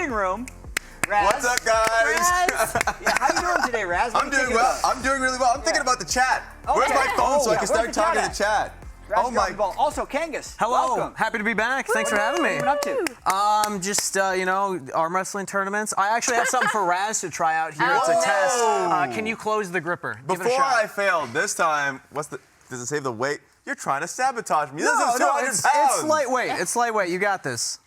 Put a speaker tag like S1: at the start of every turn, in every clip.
S1: living room. Raz.
S2: What's up, guys?
S1: Yeah, how you doing today, Raz?
S2: I'm doing well. I'm doing really well. I'm thinking about the chat. Where's my phone so I can start talking to the chat?
S1: Oh my! Also, Kangas.
S3: Hello.
S1: Welcome.
S3: Happy to be back. Thanks for having me.
S1: What are you up to?
S3: Just you know, arm wrestling tournaments. I actually have something for Raz to try out here. It's a test. Can you close the gripper? Give it a
S2: Before
S3: shot.
S2: I failed this time, does it save the weight? You're trying to sabotage me.
S3: No,
S2: This is 200
S3: it's
S2: pounds.
S3: lightweight. It's lightweight. You got this.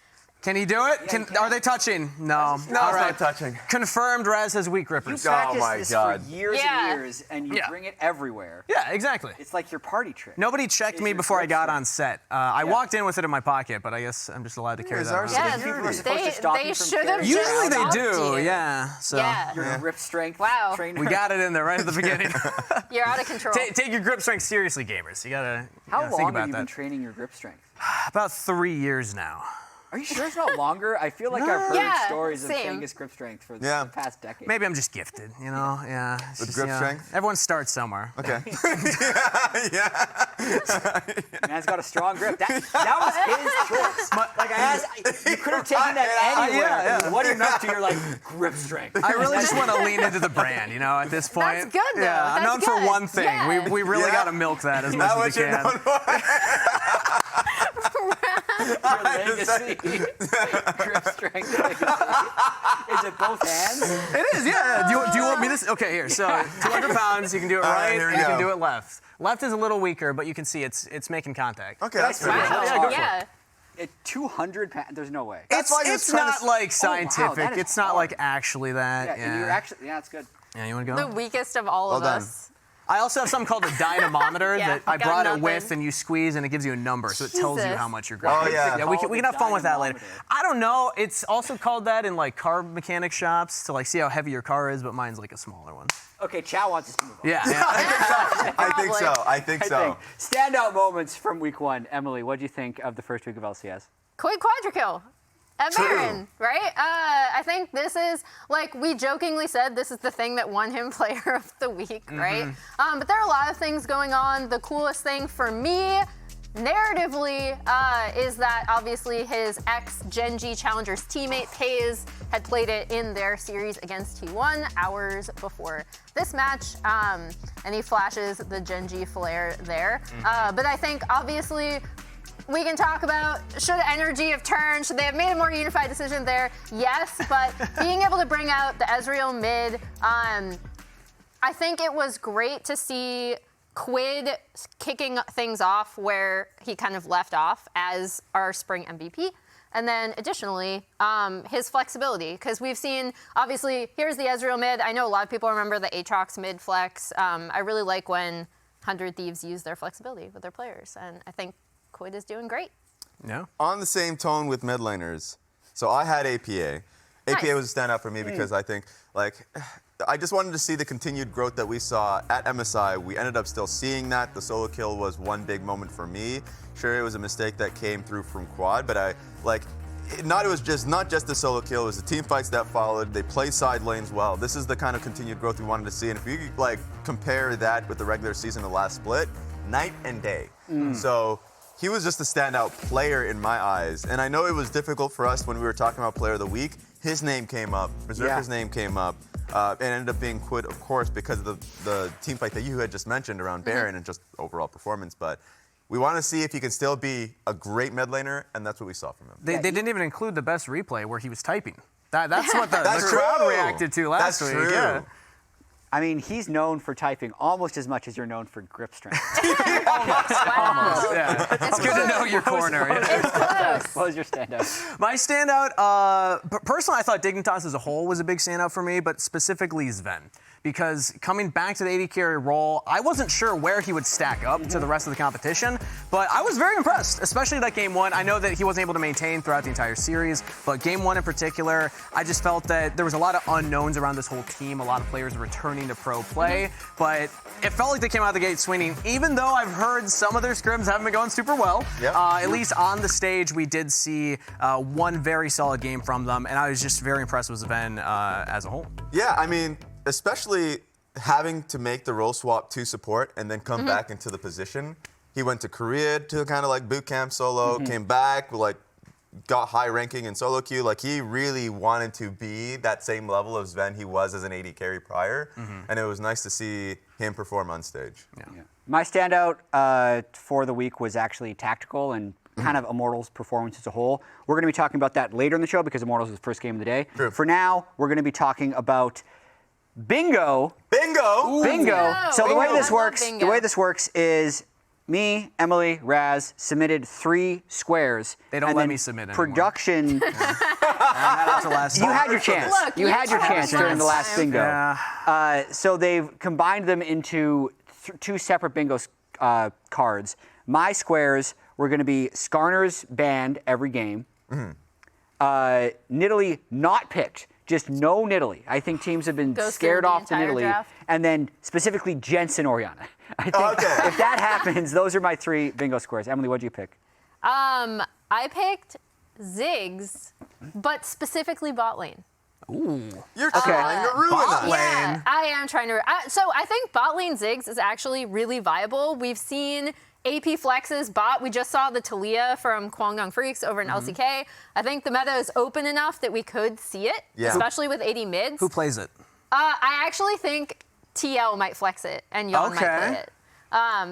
S3: Can he do it? Are they touching? No.
S2: No,
S3: All
S2: it's
S3: right.
S2: not touching.
S3: Confirmed. Raz has weak
S1: You
S3: grippers.
S1: practice
S2: my
S1: this
S2: God.
S1: for years and years, and you bring it everywhere.
S3: Yeah, exactly.
S1: It's like your party trick.
S3: Nobody checked me before I got on set. I walked in with it in my pocket, but I guess I'm just allowed to carry that around.
S1: Yeah, people are supposed to stop you from
S4: should have
S1: carrying
S4: just
S3: Usually they
S4: stopped
S3: do,
S4: you.
S3: yeah. So
S1: You're a grip strength trainer.
S3: we got it in there right at the beginning.
S4: You're out of control.
S3: Take your grip strength seriously, gamers. You gotta
S1: How
S3: think
S1: long
S3: about
S1: have you
S3: that.
S1: been training your grip strength?
S3: About 3 years now.
S1: Are you sure it's not longer? I feel like I've heard
S4: Yeah,
S1: stories of
S4: same.
S1: Kangas grip strength for
S2: Yeah.
S1: the past decade.
S3: Maybe I'm just gifted, you know? Yeah. It's
S2: With
S3: just,
S2: grip
S3: you know,
S2: strength?
S3: Everyone starts somewhere.
S2: Okay.
S1: Man's got a strong grip. That was his choice. Like I asked, you could have taken that anywhere.
S3: yeah.
S1: What are you up to? You're like grip strength.
S3: I really just want to lean into the brand, you know, at this point.
S4: That's good, though.
S3: Yeah, I'm known
S4: That's
S3: for
S4: good.
S3: one thing.
S4: Yeah.
S3: We really
S2: Yeah.
S3: got to milk that as much
S2: Now
S3: as
S2: what
S3: we
S2: you're
S3: can.
S2: known for.
S1: Your legacy. Grip strength. Is it both hands?
S3: It is, yeah. Do you want me to? Okay, here. So 200 pounds. You can do it
S2: All
S3: right.
S2: right, here we
S3: you can
S2: go.
S3: do it left. Left is a little weaker, but you can see it's making contact.
S2: Okay, that's
S1: Wow.
S2: pretty good.
S3: Yeah, go for it.
S4: Yeah.
S1: At 200 pounds, there's no way.
S2: That's why he was
S3: It's
S2: trying to
S3: not like
S1: that
S3: scientific.
S1: is
S3: It's not
S1: hard.
S3: like actually that.
S1: Yeah, and you're actually, that's good.
S3: Yeah, you want to
S4: The
S3: go?
S4: weakest of all of
S2: Well done.
S4: us.
S3: I also have something called a dynamometer
S4: Yeah,
S3: that I
S4: got
S3: brought
S4: nothing.
S3: it with, and you squeeze, and it gives you a number, so it tells you
S4: Jesus.
S3: how much you're grabbing.
S2: Oh, yeah.
S3: Yeah, we can have fun with that later.
S1: Dynamometer.
S3: I don't know. It's also called that in like car mechanic shops to like see how heavy your car is, but mine's like a smaller one.
S1: Okay, Chow wants us to move on.
S3: Yeah.
S2: I think so. I think so.
S1: Standout moments from week one. Emily, what do you think of the first week of LCS?
S4: Quick quadra-kill at Baron, right? I think this is, like we jokingly said, this is the thing that won him Player of the Week, right? But there are a lot of things going on. The coolest thing for me, narratively, is that obviously his ex-Gen G Challengers teammate, Pays, had played it in their series against T1 hours before this match, and he flashes the Gen G flare there. But I think, obviously, we can talk about should Energy have turned, should they have made a more unified decision there? Yes, but being able to bring out the Ezreal mid, I think it was great to see Quid kicking things off where he kind of left off as our spring MVP. And then additionally, his flexibility, because we've seen, obviously, here's the Ezreal mid. I know a lot of people remember the Aatrox mid flex. I really like when 100 Thieves use their flexibility with their players, and I think Quid is doing great.
S3: No.
S2: On the same tone with mid laners, so I had APA. APA
S4: Nice.
S2: was a standout for me because I think, like, I just wanted to see the continued growth that we saw at MSI. We ended up still seeing that. The solo kill was one big moment for me. Sure, it was a mistake that came through from quad, but it was not just the solo kill, it was the team fights that followed. They play side lanes well. This is the kind of continued growth we wanted to see. And if you compare that with the regular season of last split, night and day. So he was just a standout player in my eyes. And I know it was difficult for us when we were talking about Player of the Week. His name came up, Berserker's name came up, and ended up being Quid, of course, because of the team fight that you had just mentioned around Baron and just overall performance. But we want to see if he can still be a great mid laner, and that's what we saw from him.
S3: They didn't even include the best replay where he was typing. That's what the
S2: That's
S3: crowd
S2: true.
S3: reacted to last
S2: That's
S3: week.
S2: true.
S3: Yeah.
S1: I mean, he's known for typing almost as much as you're known for grip strength.
S4: Wow.
S3: Yeah. It's good to know your corner. Yeah.
S4: It's close.
S1: What was your standout?
S3: My standout, personally, I thought Dignitas as a whole was a big standout for me, but specifically Sven. Because coming back to the AD carry role, I wasn't sure where he would stack up to the rest of the competition, but I was very impressed, especially that game one. I know that he wasn't able to maintain throughout the entire series, but game one in particular, I just felt that there was a lot of unknowns around this whole team, a lot of players returning to pro play, but it felt like they came out of the gate swinging, even though I've heard some of their scrims haven't been going super well.
S2: Yep.
S3: At least on the stage, we did see one very solid game from them, and I was just very impressed with Sven as a whole.
S2: Yeah, I mean, especially having to make the role swap to support and then come back into the position. He went to Korea to kind of like boot camp solo, came back, got high ranking in solo queue. Like, he really wanted to be that same level of Sven he was as an AD carry prior, and it was nice to see him perform on stage.
S1: Yeah. My standout for the week was actually tactical and kind of Immortals' performance as a whole. We're going to be talking about that later in the show because Immortals is the first game of the day.
S2: True.
S1: For now, we're going to be talking about bingo.
S2: Bingo!
S1: Bingo. So the way
S4: Bingo.
S1: this
S4: I love
S1: works,
S4: bingo.
S1: Is me, Emily, Raz submitted 3 squares.
S3: They don't
S1: and
S3: let
S1: then
S3: me submit anymore.
S1: Production.
S3: Last
S1: You had your chance.
S4: Look,
S1: you
S4: you
S1: had your
S4: had
S1: chance
S4: one
S1: during the last
S4: time.
S1: bingo.
S3: Yeah.
S1: So they've combined them into 2 separate bingo cards. My squares were going to be Skarner's banned every game. Nidalee not picked. Just no Nidalee. I think teams have been
S4: Ghosted
S1: scared
S4: the
S1: off the
S4: entire
S1: Nidalee.
S4: draft.
S1: And then specifically Jensen Oriana. I think
S2: Okay.
S1: if that happens, those are my 3 bingo squares. Emily, what'd you pick?
S4: I picked Ziggs, but specifically bot lane.
S2: You're trying to ruin
S3: Bot
S2: us.
S3: lane.
S4: Yeah, I am trying to. So I think bot lane Ziggs is actually really viable. We've seen AP flexes bot. We just saw the Talia from Kwangdong Freaks over in LCK. I think the meta is open enough that we could see it,
S2: Yeah.
S4: especially with AD mids.
S3: Who plays it?
S4: I actually think TL might flex it and Yone might
S3: Okay.
S4: play it.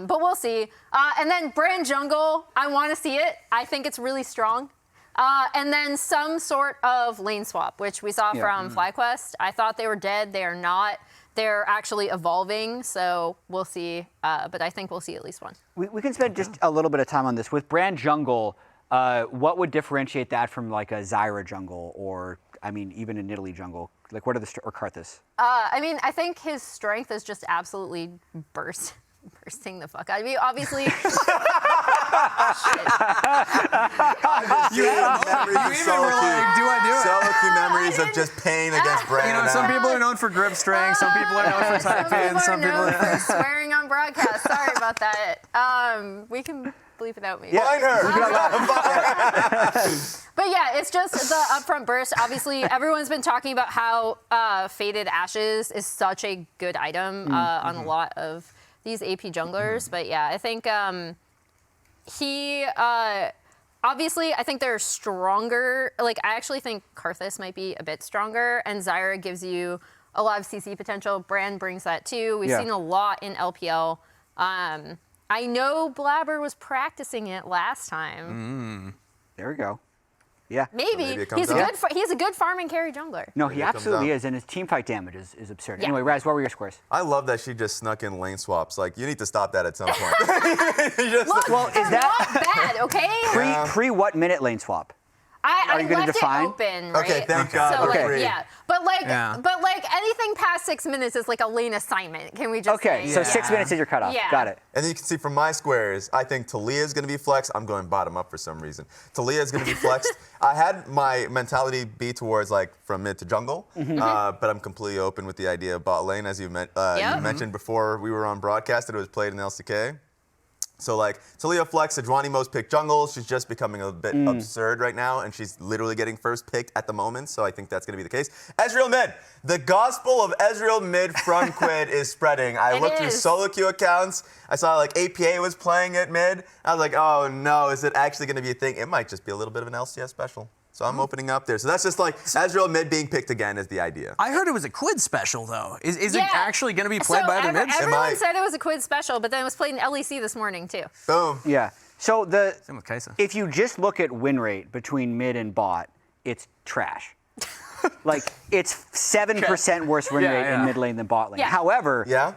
S4: But we'll see. And then Brand Jungle, I want to see it. I think it's really strong. And then some sort of lane swap, which we saw from FlyQuest. I thought they were dead. They are not. They're actually evolving, so we'll see. But I think we'll see at least one.
S1: We can spend just a little bit of time on this. With Brand Jungle, what would differentiate that from like a Zyra jungle or, I mean, even a Nidalee jungle? Like, what are the, or Karthus?
S4: I mean, I think his strength is just absolutely bursting the fuck out of you. Obviously,
S2: You even
S3: were like, do I do it?
S2: Solo queue memories of just pain against Brand.
S3: You know, some people are known for grip strength, some people are known for tight pins, some people
S4: known
S3: are...
S4: for swearing on broadcast. Sorry about that. We can bleep without me.
S2: Find her!
S4: But yeah, it's just the upfront burst. Obviously, everyone's been talking about how Faded Ashes is such a good item on a lot of these AP junglers. But yeah, I think he... obviously, I think they're stronger. Like, I actually think Karthus might be a bit stronger, and Zyra gives you a lot of CC potential. Brand brings that too. We've seen a lot in LPL. I know Blaber was practicing it last time.
S1: There we go. Yeah.
S4: Maybe
S2: it comes
S4: he's a
S2: out.
S4: he's a good farm and carry jungler.
S1: No, he
S2: Maybe it comes
S1: absolutely
S2: out.
S1: is, and his team fight damage is absurd.
S4: Yeah.
S1: Anyway, Raz, what were your squares?
S2: I love that she just snuck in lane swaps. Like, you need to stop that at some point.
S4: Look,
S1: Well, is
S4: they're
S1: that-
S4: not bad, okay?
S1: Pre what minute lane swap?
S4: I
S1: you gonna
S4: left
S1: define?
S4: it open, right?
S2: Okay, thank God.
S4: So
S1: Okay.
S4: like, yeah, but
S3: Yeah.
S4: like anything past 6 minutes is like a lane assignment. Can we just
S1: Okay,
S4: say?
S1: so
S3: Yeah.
S1: 6 minutes is your cutoff.
S4: Yeah.
S1: Got it.
S2: And then you can see from my squares, I think Talia is going to be flexed. I'm going bottom up for some reason. Talia is going to be flexed. I had my mentality be towards like from mid to jungle, but I'm completely open with the idea of bot lane, as you mentioned before we were on broadcast that it was played in LCK. So like Talia flex, Adwanimo's picked jungle. She's just becoming a bit absurd right now, and she's literally getting first picked at the moment. So I think that's going to be the case. Ezreal mid. The gospel of Ezreal mid from Quid is spreading. I
S4: It
S2: looked through
S4: is.
S2: solo queue accounts. I saw like APA was playing it mid. I was like, oh no, is it actually going to be a thing? It might just be a little bit of an LCS special. So I'm opening up there. So that's just like Ezreal mid being picked again is the idea.
S3: I heard it was a Quid special, though. Is it
S4: Yeah.
S3: actually going to be played
S4: So
S3: by other mids?
S4: Everyone
S2: might.
S4: said it was a Quid special, but then it was played in LEC this morning too.
S2: Boom.
S1: Yeah. So
S3: Same with Kaisa.
S1: if you just look at win rate between mid and bot, it's trash. Like, it's 7% worse win
S3: Yeah,
S1: rate in
S3: yeah.
S1: mid lane than bot lane.
S4: Yeah.
S1: However,
S2: Yeah?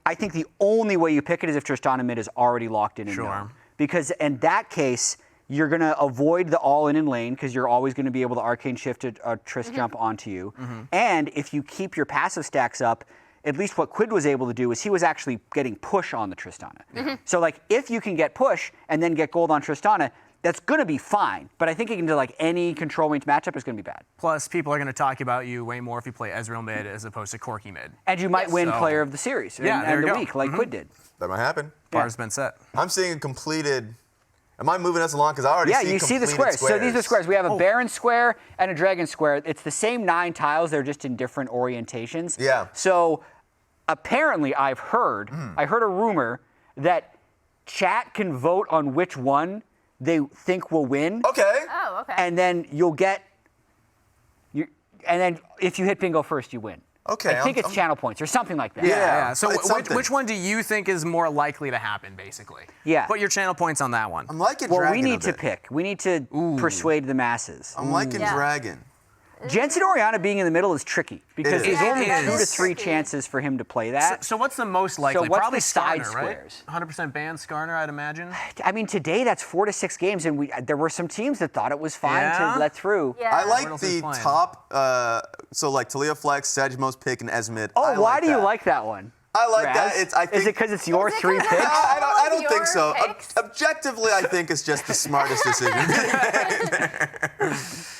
S1: I think the only way you pick it is if Tristana mid is already locked in and
S3: Sure.
S1: known. Because in that case, you're going to avoid the all-in lane because you're always going to be able to arcane shift a Trist jump onto you. And if you keep your passive stacks up, at least what Quid was able to do is he was actually getting push on the Tristana. So like if you can get push and then get gold on Tristana, that's going to be fine. But I think it can do like any control range matchup is going to be bad.
S3: Plus, people are going to talk about you way more if you play Ezreal mid as opposed to Corki mid.
S1: And you might win
S3: So-
S1: player of the series
S3: Yeah, there
S1: and
S3: you
S1: the
S3: go.
S1: week like Quid did.
S2: That might happen.
S3: Bar's been set.
S2: I'm seeing a completed. Am I moving us along? Because I already
S1: Yeah,
S2: see
S1: you see the
S2: completed
S1: squares. So these are squares. We have a Baron square and a Dragon square. It's the same 9 tiles. They're just in different orientations.
S2: Yeah.
S1: So apparently I heard a rumor that chat can vote on which one they think will win.
S2: Okay.
S4: Oh, okay.
S1: And then you'll get, and then if you hit bingo first, you win.
S2: Okay,
S1: I think it's
S2: I'm-
S1: channel points or something like that.
S2: Yeah.
S3: So
S2: It's something.
S3: which one do you think is more likely to happen, basically?
S1: Yeah.
S3: Put your channel points on that one.
S2: I'm liking
S1: Well,
S2: Dragon
S1: we
S2: a
S1: need to
S2: bit.
S1: pick. We need to persuade the masses.
S2: I'm liking
S4: Yeah.
S2: Dragon.
S1: Jensen Oriana being in the middle is tricky because
S2: It is.
S1: there's only
S3: It
S1: 2 to
S3: is.
S1: 3 chances for him to play that.
S3: So what's the most likely?
S1: what's
S3: Probably
S1: the side
S3: Skarner, right?
S1: squares?
S3: 100% ban Skarner, I'd imagine.
S1: I mean, today that's 4 to 6 games, and there were some teams that thought it was fine
S3: Yeah?
S1: to let through.
S4: Yeah.
S2: I like
S3: else is
S2: the
S3: playing?
S2: top, so like Talia Flex, Sedgemo's pick, and Esmid.
S1: Oh,
S2: I
S1: why do you
S2: that.
S1: like that one?
S2: I like
S1: Raz?
S2: that. I think,
S1: Is it because it's your
S4: Is it
S1: 3
S4: 'cause
S1: picks?
S2: I don't
S4: Your
S2: think so.
S4: picks?
S2: Objectively, I think it's just the smartest decision.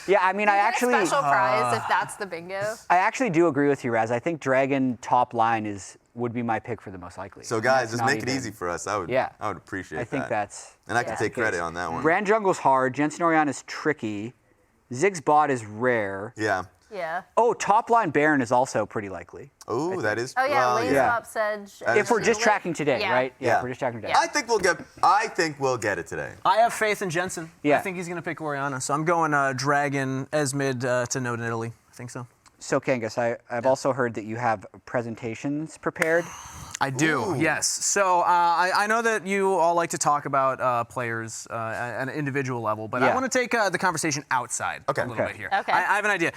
S1: Yeah, I mean, I
S4: You get a
S1: actually,
S4: special prize if that's the bingo.
S1: I actually do agree with you, Raz. I think Dragon top line would be my pick for the most likely.
S2: So
S1: And
S2: guys,
S1: that's
S2: just
S1: not
S2: make it
S1: even-
S2: easy for us. I would appreciate
S1: I
S2: that.
S1: think that's.
S2: And I can
S1: that's
S2: take
S1: the case.
S2: credit on that one.
S1: Brand Jungle's hard. Jensen Oriana is tricky. Ziggs bot is rare.
S2: Yeah.
S4: Yeah.
S1: Oh, top line Baron is also pretty likely.
S2: Oh, that is.
S4: Oh yeah,
S2: well,
S4: lane
S1: yeah.
S4: swap Sedge.
S1: If we're just tracking today,
S4: Yeah.
S1: right?
S2: Yeah.
S1: If we're just tracking today.
S4: Yeah.
S2: I think we'll get it today.
S3: I have faith in Jensen.
S1: Yeah.
S3: I think he's going to pick Oriana. So I'm going Dragon, Esmid to Node in Italy. I think so.
S1: So, Kangas, I've also heard that you have presentations prepared.
S3: I do,
S2: Ooh.
S3: yes. So I know that you all like to talk about players at an individual level, but I
S1: Yeah.
S3: want to take the conversation outside
S2: Okay.
S3: a little
S1: Okay.
S3: bit here.
S4: Okay.
S3: I have an idea.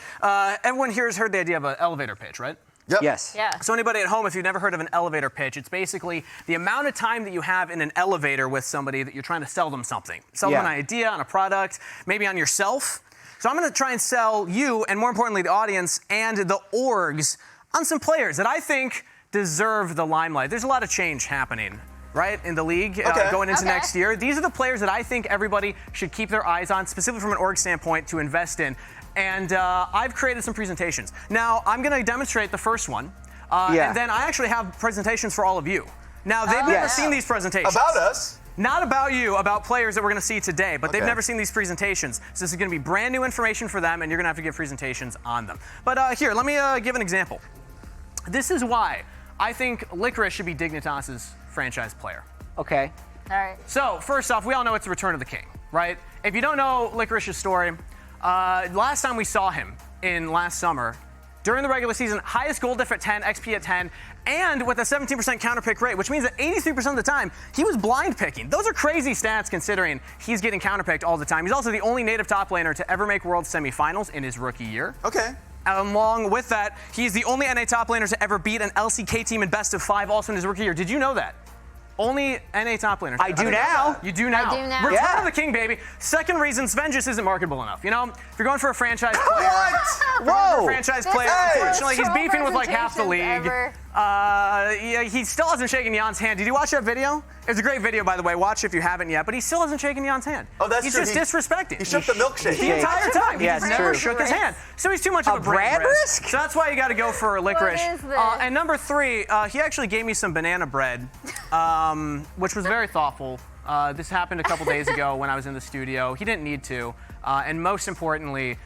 S3: Everyone here has heard the idea of an elevator pitch, right?
S2: Yep.
S1: Yes.
S4: Yeah.
S3: So anybody at home, if you've never heard of an elevator pitch, it's basically the amount of time that you have in an elevator with somebody that you're trying to sell them something. Sell them
S1: Yeah.
S3: an idea, on a product, maybe on yourself. So I'm going to try and sell you, and more importantly, the audience and the orgs on some players that I think deserve the limelight. There's a lot of change happening, right, in the league
S2: Okay.
S3: going into
S4: Okay.
S3: next year. These are the players that I think everybody should keep their eyes on, specifically from an org standpoint, to invest in. And I've created some presentations. Now, I'm going to demonstrate the first one,
S1: Yeah.
S3: and then I actually have presentations for all of you. Now, they've never
S1: Yes.
S3: seen these presentations.
S2: About us.
S3: Not about you, about players that we're going to see today, but they've
S2: Okay.
S3: never seen these presentations. So this is going to be brand new information for them, and you're going to have to give presentations on them. But here, let me give an example. This is why I think Licorice should be Dignitas's franchise player.
S1: Okay.
S4: All right.
S3: So, first off, we all know it's the Return of the King, right? If you don't know Licorice's story, last time we saw him in last summer, during the regular season, highest gold diff at 10, XP at 10, and with a 17% counter pick rate, which means that 83% of the time, he was blind picking. Those are crazy stats considering he's getting counter picked all the time. He's also the only native top laner to ever make World Semifinals in his rookie year.
S2: Okay.
S3: Along with that, he's the only NA top laner to ever beat an LCK team in best of 5 also in his rookie year. Did you know that? Only NA top laner.
S1: I do now.
S3: You do now.
S4: I do now.
S3: Return
S1: Yeah.
S3: of the King, baby. Second reason, Sven just isn't marketable enough. You know, if you're going for a franchise player,
S2: What?
S1: Whoa.
S3: franchise
S4: This
S3: player,
S4: is the
S3: unfortunately, he's
S4: most
S3: beefing with like half the
S4: presentations
S3: league.
S4: ever.
S3: Yeah, he still hasn't shaken Jan's hand. Did you watch that video? It was a great video, by the way. Watch it if you haven't yet. But he still hasn't shaken Jan's hand.
S2: Oh, that's
S3: He's
S2: true.
S3: just
S2: He-
S3: disrespecting.
S2: He shook the milkshake.
S3: The entire time. He
S1: Yeah,
S3: just
S1: it's
S3: never
S1: true.
S3: shook his hand. So he's too much of a
S1: brand risk?
S3: So that's why you got to go for Licorice.
S4: is this?
S3: And number 3, he actually gave me some banana bread, which was very thoughtful. This happened a couple days ago when I was in the studio. He didn't need to. And most importantly,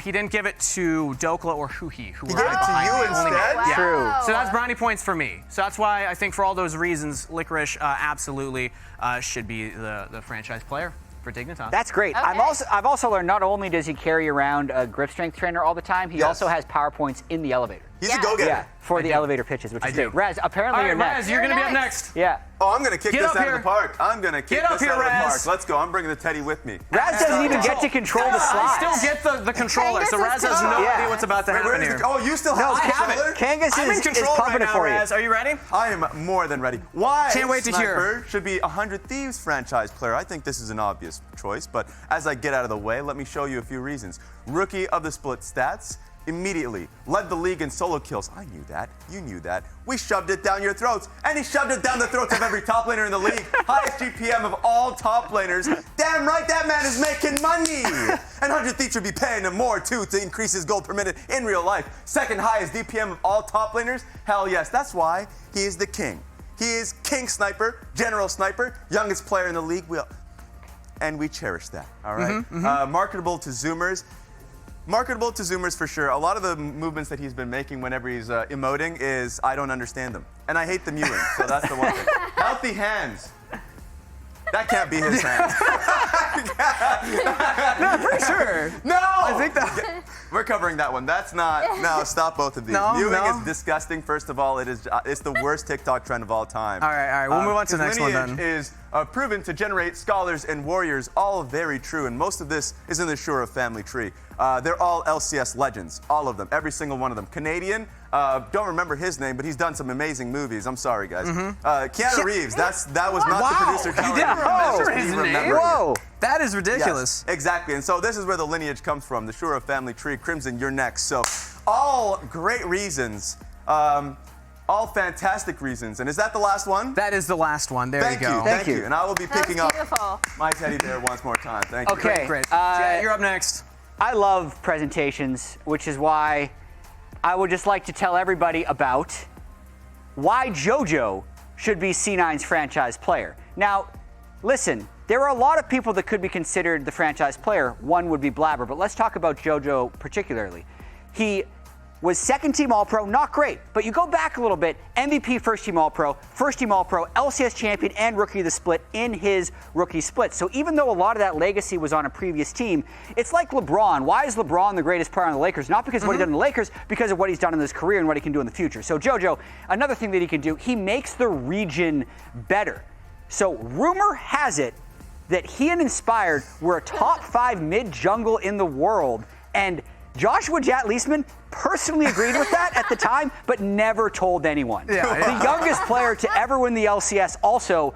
S3: he didn't give it to Dokla or Huhi, who were
S2: gave it to
S3: behind
S2: you
S3: me.
S2: instead?
S4: Wow.
S3: Yeah.
S1: True.
S3: So that's brownie points for me. So that's why I think for all those reasons, Licorice absolutely should be the franchise player for Dignitas.
S1: That's great.
S4: Okay.
S1: I've also learned not only does he carry around a grip strength trainer all the time, he
S2: Yes.
S1: also has PowerPoints in the elevator.
S2: He's
S4: Yeah.
S2: a go-getter.
S1: Yeah, for the elevator pitches, which
S3: I
S1: is
S3: do.
S1: great. Raz, apparently
S3: All right,
S1: you're
S3: Raz,
S1: next.
S3: you're going to be up
S4: You're
S3: next.
S1: Yeah.
S2: Oh, I'm gonna kick
S3: Get
S2: this
S3: up
S2: out
S3: here.
S2: of the park. I'm gonna kick
S3: Get up
S2: this
S3: here,
S2: out of the
S3: Raz.
S2: park. Let's go. I'm bringing the Teddy with me.
S1: Raz doesn't even get to control the
S3: I
S1: slides.
S3: still get the controller, so
S4: Kangas
S3: Raz
S4: is
S3: has no
S1: Yeah.
S3: idea what's about to
S2: Wait,
S3: happen
S2: where is
S3: here.
S2: the, oh, you still have
S1: No,
S2: the
S3: I have
S2: controller?
S3: it.
S1: Kangas
S3: I'm in
S1: is
S3: control
S1: pumping
S3: right
S1: it
S3: now,
S1: for you.
S3: Raz. Are you ready?
S2: I am more than ready. Why
S3: Can't wait to hear.
S2: Sniper should be a 100 Thieves franchise player? I think this is an obvious choice, but as I get out of the way, let me show you a few reasons. Rookie of the Split stats. Immediately led the league in solo kills. I knew that. You knew that. We shoved it down your throats, and he shoved it down the throats of every top laner in the league. Highest GPM of all top laners. Damn right, that man is making money. And 100 Thieves should be paying him more too to increase his gold per minute in real life. Second highest DPM of all top laners. Hell yes, that's why he is the king. He is King Sniper, General Sniper, youngest player in the league. And we cherish that. All right. Marketable to Zoomers. Marketable to Zoomers for sure. A lot of the movements that he's been making whenever he's emoting is I don't understand them. And I hate the mewing, so that's the one thing. Healthy hands. That can't be his hand.
S3: No, I'm pretty sure.
S2: No!
S3: I think that.
S2: We're covering that one. That's not. No, stop both of these.
S3: No,
S2: Viewing
S3: no.
S2: is disgusting. First of all, it's the worst TikTok trend of all time.
S3: All right. We'll move on to the
S2: his
S3: next one
S2: lineage
S3: then.
S2: is proven to generate scholars and warriors, all very true, and most of this is in the Shura family tree. They're all LCS legends, all of them, every single one of them. Canadian, don't remember his name, but he's done some amazing movies. I'm sorry, guys. Keanu Reeves, that was not the producer.
S3: You
S2: telling
S3: didn't
S2: me.
S3: remember
S2: He
S3: his
S2: remembered
S3: name?
S2: it.
S1: Whoa.
S3: That is ridiculous.
S2: Yes, exactly, and so this is where the lineage comes from, the Shura family tree. Crimson, you're next. So all great reasons, all fantastic reasons. And is that the last one?
S3: That is the last one. There
S2: Thank
S3: you go.
S2: Thank you. And I will be
S4: That's
S2: picking up
S4: beautiful.
S2: my teddy bear once more time. Thank you.
S1: Okay.
S3: Great.
S1: Uh,
S3: Jet, you're up next.
S1: I love presentations, which is why I would just like to tell everybody about why JoJo should be C9's franchise player. Now, listen, there are a lot of people that could be considered the franchise player. One would be Blaber, but let's talk about JoJo particularly. He was second team All-Pro, not great, but you go back a little bit, MVP first team All-Pro, LCS champion, and rookie of the split in his rookie split. So even though a lot of that legacy was on a previous team, it's like LeBron. Why is LeBron the greatest player on the Lakers? Not because of what he done in the Lakers, because of what he's done in his career and what he can do in the future. So JoJo, another thing that he can do, he makes the region better. So rumor has it that he and Inspired were a top 5 mid jungle in the world, and Joshua Jat Leisman personally agreed with that at the time, but never told anyone. The youngest player to ever win the LCS also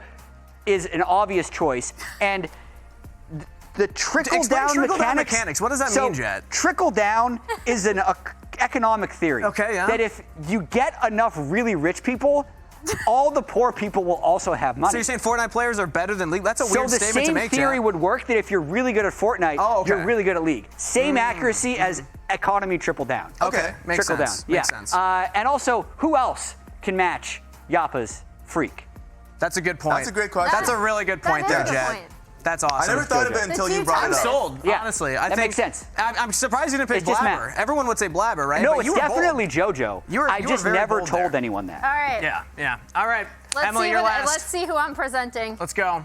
S1: is an obvious choice. And the trickle-down mechanics.
S3: What does that mean, Jet?
S1: Trickle-down is an economic theory.
S3: Okay, yeah.
S1: That if you get enough really rich people, all the poor people will also have money.
S3: So you're saying Fortnite players are better than League? That's a weird statement to make,
S1: So the same theory
S3: Jet.
S1: would work that if you're really good at Fortnite, you're really good at League. Same accuracy as economy trickle down.
S3: Okay, makes
S1: trickle
S3: sense.
S1: down.
S3: Makes
S1: Yeah.
S3: sense.
S1: And also, who else can match Yappa's freak?
S3: That's a good point.
S2: That's a great question.
S3: That's a really good point
S4: That
S3: there,
S4: is a good
S3: Jet.
S4: point.
S3: That's awesome.
S2: I never thought of it until you brought it
S3: I'm
S2: up.
S3: sold,
S1: Yeah,
S3: honestly. I
S1: that
S3: think
S1: makes sense.
S3: I'm surprised you didn't pick
S1: It's just
S3: Blaber.
S1: math.
S3: Everyone would say Blaber, right?
S1: No,
S3: But
S1: it's
S3: you were bold.
S1: definitely JoJo.
S3: You were
S1: I just
S3: very
S1: never
S3: bold
S1: told
S3: there.
S1: anyone that.
S4: All right.
S3: Yeah. All right.
S4: Let's
S3: Emily,
S4: see
S3: you're last.
S4: Let's see who I'm presenting.
S3: Let's go.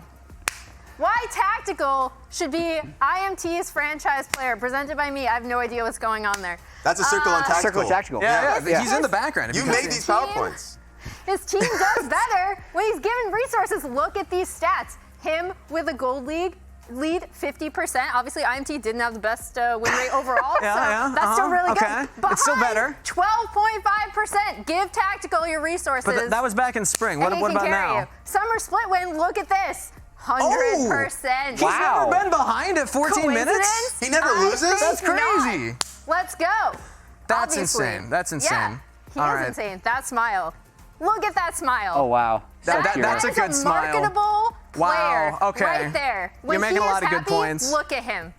S4: Why Tactical should be IMT's franchise player, presented by me. I have no idea what's going on there.
S2: That's a circle on tactical.
S1: Circle tactical.
S3: Yeah. He's in the background. if
S2: You
S3: can
S2: made
S3: see.
S2: these PowerPoints.
S4: His team does better when he's given resources. Look at these stats. Him with a gold lead 50%. Obviously, IMT didn't have the best win rate overall, so that's still really
S3: Okay.
S4: good.
S3: It's still better.
S4: 12.5%. Give Tactical your resources.
S3: But that was back in spring.
S4: and
S3: What
S4: he
S3: about
S4: can carry
S3: now?
S4: you. Summer split win. Look at this. 100%.
S3: He's
S1: Wow.
S3: never been behind at 14 minutes?
S4: Coincidence?
S2: He never
S4: I
S2: loses?
S4: think
S3: That's crazy.
S4: not. Let's go.
S3: That's
S4: Obviously.
S3: insane. That's insane.
S4: Yeah, he
S3: All
S4: is
S3: right.
S4: insane. That smile. Look at that smile.
S1: Oh, wow.
S3: That-
S1: So
S3: that's a
S1: curious.
S3: good smile.
S4: marketable player.
S3: Wow, okay.
S4: Right there. When
S3: You're making
S4: he
S3: a
S4: is
S3: lot of good
S4: happy,
S3: points.
S4: Look at him.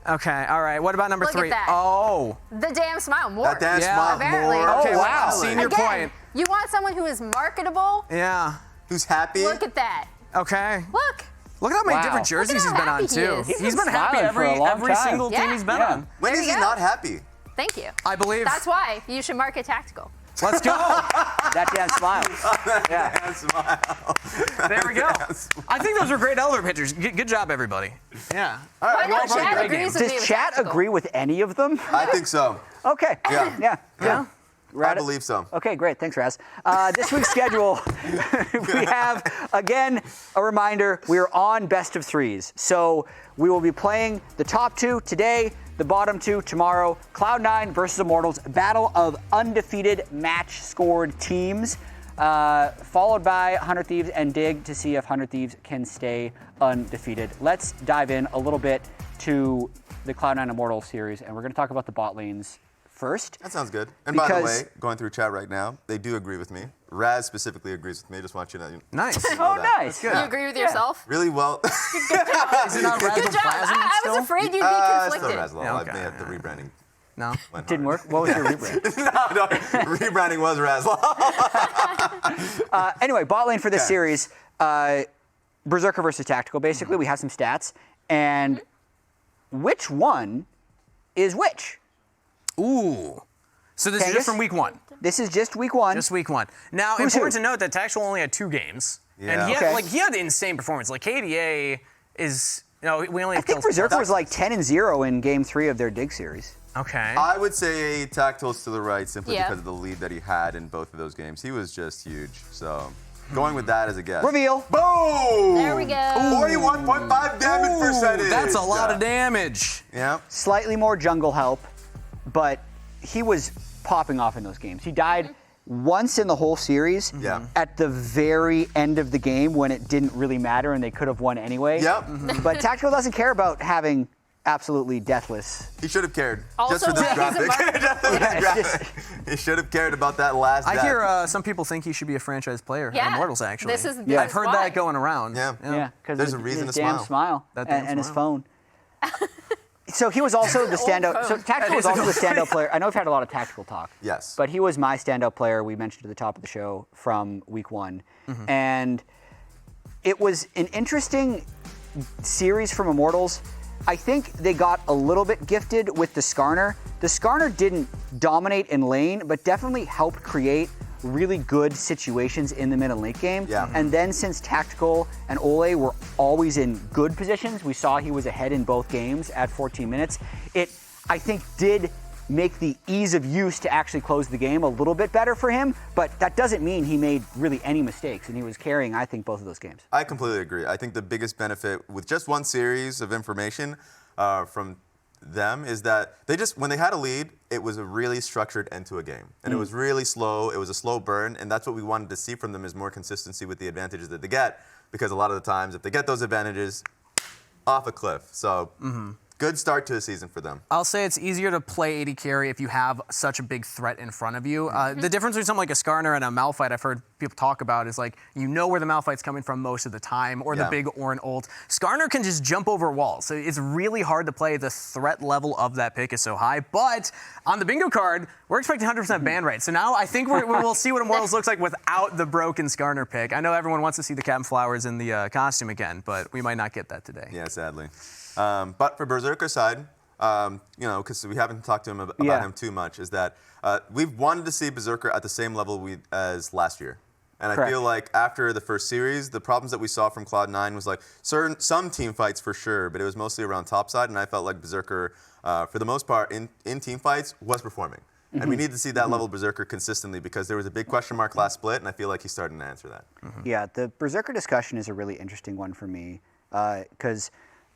S3: Okay, all right. What about number
S4: Look at
S3: 3?
S4: that.
S3: Oh.
S4: The damn smile. More.
S2: That dance
S3: Yeah.
S2: smile
S4: Apparently.
S2: more.
S3: Okay,
S1: Oh, wow.
S3: I've seen your
S4: Again,
S3: point.
S4: you want someone who is marketable?
S3: Yeah.
S2: Who's happy?
S4: Look at that.
S3: Okay.
S4: Look.
S3: Look at how many
S1: Wow.
S3: different jerseys
S4: Look
S3: he's
S4: at
S3: been
S4: how
S3: on,
S4: happy he
S3: too.
S4: is.
S3: He's been happy
S1: smiling for a long
S3: every
S1: time.
S3: single team
S4: Yeah.
S3: he's been
S1: Yeah.
S3: on.
S2: When
S4: There
S2: is
S4: you
S2: he
S4: go.
S2: not happy?
S4: Thank you.
S3: I believe.
S4: That's why you should market Tactical.
S3: Let's go.
S1: That damn smile. Yeah.
S3: There we go. I think those were great elevator pictures. Good job, everybody. Yeah.
S2: All right,
S4: I know
S2: well,
S4: Chad
S2: great
S4: agrees
S2: game.
S4: with me
S1: Does
S4: with
S1: chat
S4: Tactical.
S1: agree with any of them?
S2: I think so.
S1: Okay.
S2: Yeah.
S1: Yeah.
S3: Yeah.
S2: I believe so.
S1: Okay, great. Thanks, Raz. This week's schedule, we have, again, a reminder, we are on best of threes. So we will be playing the top 2 today, the bottom 2 tomorrow. Cloud9 versus Immortals, battle of undefeated match-scored teams, followed by 100 Thieves and Dig to see if 100 Thieves can stay undefeated. Let's dive in a little bit to the Cloud9 Immortals series, and we're going to talk about the bot lanes first.
S2: That sounds good. And by the
S1: Because-
S2: way, going through chat right now, they do agree with me. Raz specifically agrees with me. Just want you to
S3: Nice.
S1: Oh,
S2: that.
S1: nice.
S4: You agree with yourself?
S2: really well.
S3: Is it not
S4: Good
S3: Razzle
S4: job.
S3: Plasm
S4: I was
S3: still?
S4: afraid you'd be
S2: Still
S4: conflicted.
S2: Razzle.
S3: Yeah,
S2: I
S3: okay.
S2: may have the rebranding.
S3: No.
S2: went
S1: Didn't
S2: hard.
S1: work? What was your rebrand?
S2: No, rebranding was Razzle.
S1: Anyway, bot lane for this series, Berserker versus Tactical. Basically, we have some stats, and which one is which?
S3: Ooh. So this is just from week 1.
S1: This is just week 1.
S3: Just week 1. Now,
S1: Who's
S3: important
S1: who?
S3: to note that Tactical only had 2 games.
S2: Yeah.
S3: And he had,
S1: Okay.
S3: he had insane performance. Like, KDA is, we only
S1: I
S3: have
S1: think
S3: kills.
S1: Berserker was like 10-0 in Game 3 of their Dig series.
S3: Okay.
S2: I would say Tactil's to the right simply
S4: Yeah.
S2: because of the lead that he had in both of those games. He was just huge. So going with that as a guess.
S1: Reveal.
S2: Boom!
S4: There we go.
S2: 41.5 damage percentage.
S3: That's a lot of damage.
S2: Yeah.
S1: Slightly more jungle help, but he was popping off in those games. He died once in the whole series
S2: Yeah.
S1: at the very end of the game when it didn't really matter and they could have won anyway.
S2: Yep.
S1: But Tactical doesn't care about having absolutely deathless.
S2: He should have cared.
S4: Also,
S2: just for this
S4: like, he's
S2: graphic.
S4: a
S2: Just for this graphic. He should have cared about that last
S3: I
S2: death.
S3: hear some people think he should be a franchise player
S4: Yeah.
S3: in Immortals, actually.
S4: This is-
S1: Yeah.
S3: I've heard
S4: why.
S3: that going around.
S2: Yeah.
S1: Yeah, because
S2: There's a reason
S1: his
S2: to
S1: damn
S2: smile.
S3: That
S1: and,
S3: damn
S1: and his
S3: smile.
S1: phone. So he was also the standout. So
S4: phone.
S1: Tactical
S3: That
S1: was
S3: is a
S1: also the
S3: good
S1: standout player. I know we've had a lot of Tactical talk.
S2: Yes.
S1: But he was my standout player. We mentioned at the top of the show from week 1, and it was an interesting series from Immortals. I think they got a little bit gifted with the Skarner. The Skarner didn't dominate in lane, but definitely helped create really good situations in the mid and late game.
S2: Yeah.
S1: And then since Tactical and Olleh were always in good positions, we saw he was ahead in both games at 14 minutes. It, I think, did make the ease of use to actually close the game a little bit better for him, but that doesn't mean he made really any mistakes, and he was carrying, I think, both of those games.
S2: I completely agree. I think the biggest benefit with just one series of information from them is that they just, when they had a lead, it was a really structured end to a game. And it was really slow. It was a slow burn. And that's what we wanted to see from them is more consistency with the advantages that they get. Because a lot of the times, if they get those advantages, off a cliff. So good start to a season for them.
S3: I'll say it's easier to play AD carry if you have such a big threat in front of you. The difference between something like a Skarner and a Malphite I've heard people talk about is like, you know where the Malphite's coming from most of the time, or the
S2: Yeah.
S3: big Ornn ult. Skarner can just jump over walls, so it's really hard to play. The threat level of that pick is so high, but on the bingo card, we're expecting 100% ban rate. So now I think we'll see what Immortals looks like without the broken Skarner pick. I know everyone wants to see the Captain Flowers in the costume again, but we might not get that today.
S2: Yeah, sadly. But for Berserker side, because we haven't talked to him about
S1: Yeah.
S2: him too much, is that we've wanted to see Berserker at the same level as last year. And I
S1: Correct.
S2: feel like after the first series, the problems that we saw from Cloud9 was like some team fights for sure, but it was mostly around top side, and I felt like Berserker, for the most part, in team fights, was performing. And we need to see that level of Berserker consistently because there was a big question mark last split, and I feel like he's starting to answer that.
S1: Yeah, the Berserker discussion is a really interesting one for me because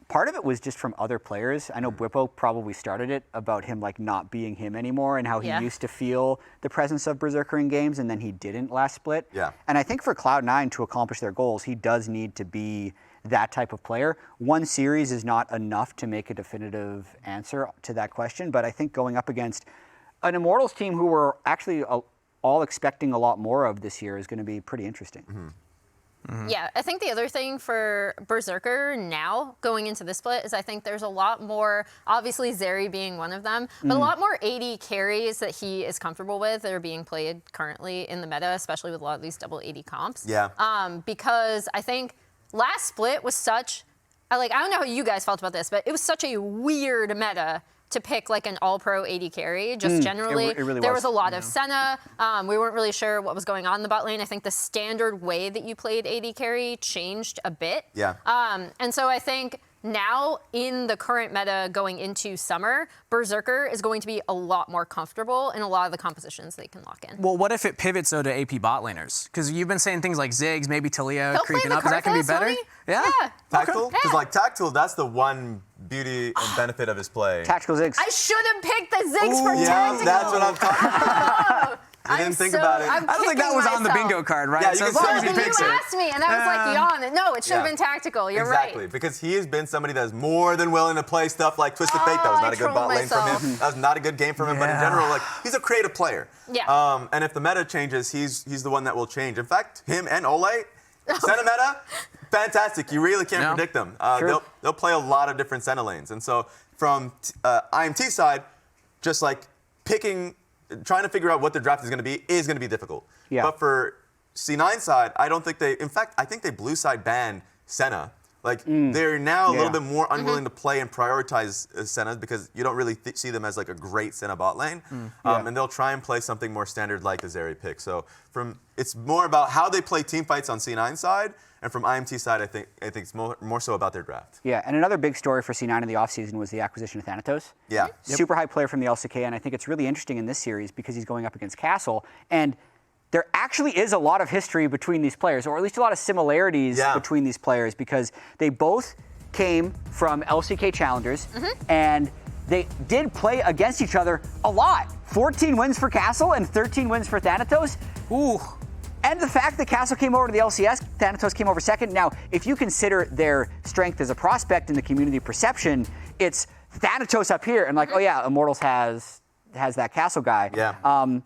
S1: part of it was just from other players. I know Bwippo probably started it about him like not being him anymore and how he
S4: Yeah.
S1: used to feel the presence of Berserker in games and then he didn't last split.
S2: Yeah.
S1: And I think for Cloud9 to accomplish their goals, he does need to be that type of player. One series is not enough to make a definitive answer to that question, but I think going up against an Immortals team who we're actually all expecting a lot more of this year is going to be pretty interesting.
S4: Yeah, I think the other thing for Berserker now going into this split is I think there's a lot more, obviously Zeri being one of them, but a lot more AD carries that he is comfortable with that are being played currently in the meta, especially with a lot of these double AD comps.
S2: Yeah.
S4: Because I think last split was such, I don't know how you guys felt about this, but it was such a weird meta to pick like an all-pro AD carry, just generally.
S1: it really
S4: there
S1: was.
S4: was a lot of Senna. We weren't really sure what was going on in the bot lane. I think the standard way that you played AD carry changed a bit.
S2: Yeah.
S4: And so I think now in the current meta going into summer, Berserker is going to be a lot more comfortable in a lot of the compositions they can lock in.
S3: Well, what if it pivots though to AP bot laners? Because you've been saying things like Ziggs, maybe Talia
S4: He'll play
S3: creeping
S4: the
S3: up. Is that going to be
S4: Karthus,
S3: better?
S4: won't he?
S3: Yeah.
S2: Tactical?
S4: Okay.
S2: Because
S4: Yeah.
S2: like Tactical, that's the one beauty and benefit of his play.
S1: Tactical Ziggs.
S4: I should have picked the Ziggs for
S2: Yeah,
S4: tactical.
S2: that's what I'm talking about. I didn't think about it.
S3: I don't think that was on the bingo card, right?
S2: Yeah, you
S3: so
S2: can
S3: as long
S2: say
S3: as he
S2: you
S4: Then
S3: picks
S4: you
S3: it.
S4: asked me, and I was like, Yone. No, it should have
S2: Yeah.
S4: been tactical. You're
S2: Exactly,
S4: right.
S2: because he has been somebody that's more than willing to play stuff like Twisted Fate. That was
S4: Oh,
S2: not
S4: I
S2: a good bot lane from
S4: trolled
S2: him. That was not a good game from him. But in
S3: Yeah.
S2: general, like he's a creative player.
S4: Yeah.
S2: And if the meta changes, he's the one that will change. In fact, him and Olleh, Senna meta, fantastic. You really can't
S3: Yeah.
S2: predict them.
S1: Sure.
S2: They'll play a lot of different Senna lanes. And so from IMT side, just like trying to figure out what the draft is going to be difficult.
S1: Yeah.
S2: But for C9 side, I don't think I think they blue side banned Senna Like they're now a little
S1: Yeah.
S2: bit more unwilling to play and prioritize Senna because you don't really see them as like a great Senna bot lane, and they'll try and play something more standard like the Zeri pick. So it's more about how they play team fights on C9 side, and from IMT side, I think it's more so about their draft.
S1: Yeah, and another big story for C9 in the offseason was the acquisition of Thanatos.
S2: Yeah.
S1: Super high player from the LCK, and I think it's really interesting in this series because he's going up against Castle, and there actually is a lot of history between these players, or at least a lot of similarities between these players, because they both came from LCK challengers, and they did play against each other a lot. 14 wins for Castle and 13 wins for Thanatos. Ooh. And the fact that Castle came over to the LCS, Thanatos came over second. Now, if you consider their strength as a prospect in the community perception, it's Thanatos up here, and like, oh yeah, Immortals has that Castle guy.
S2: Yeah.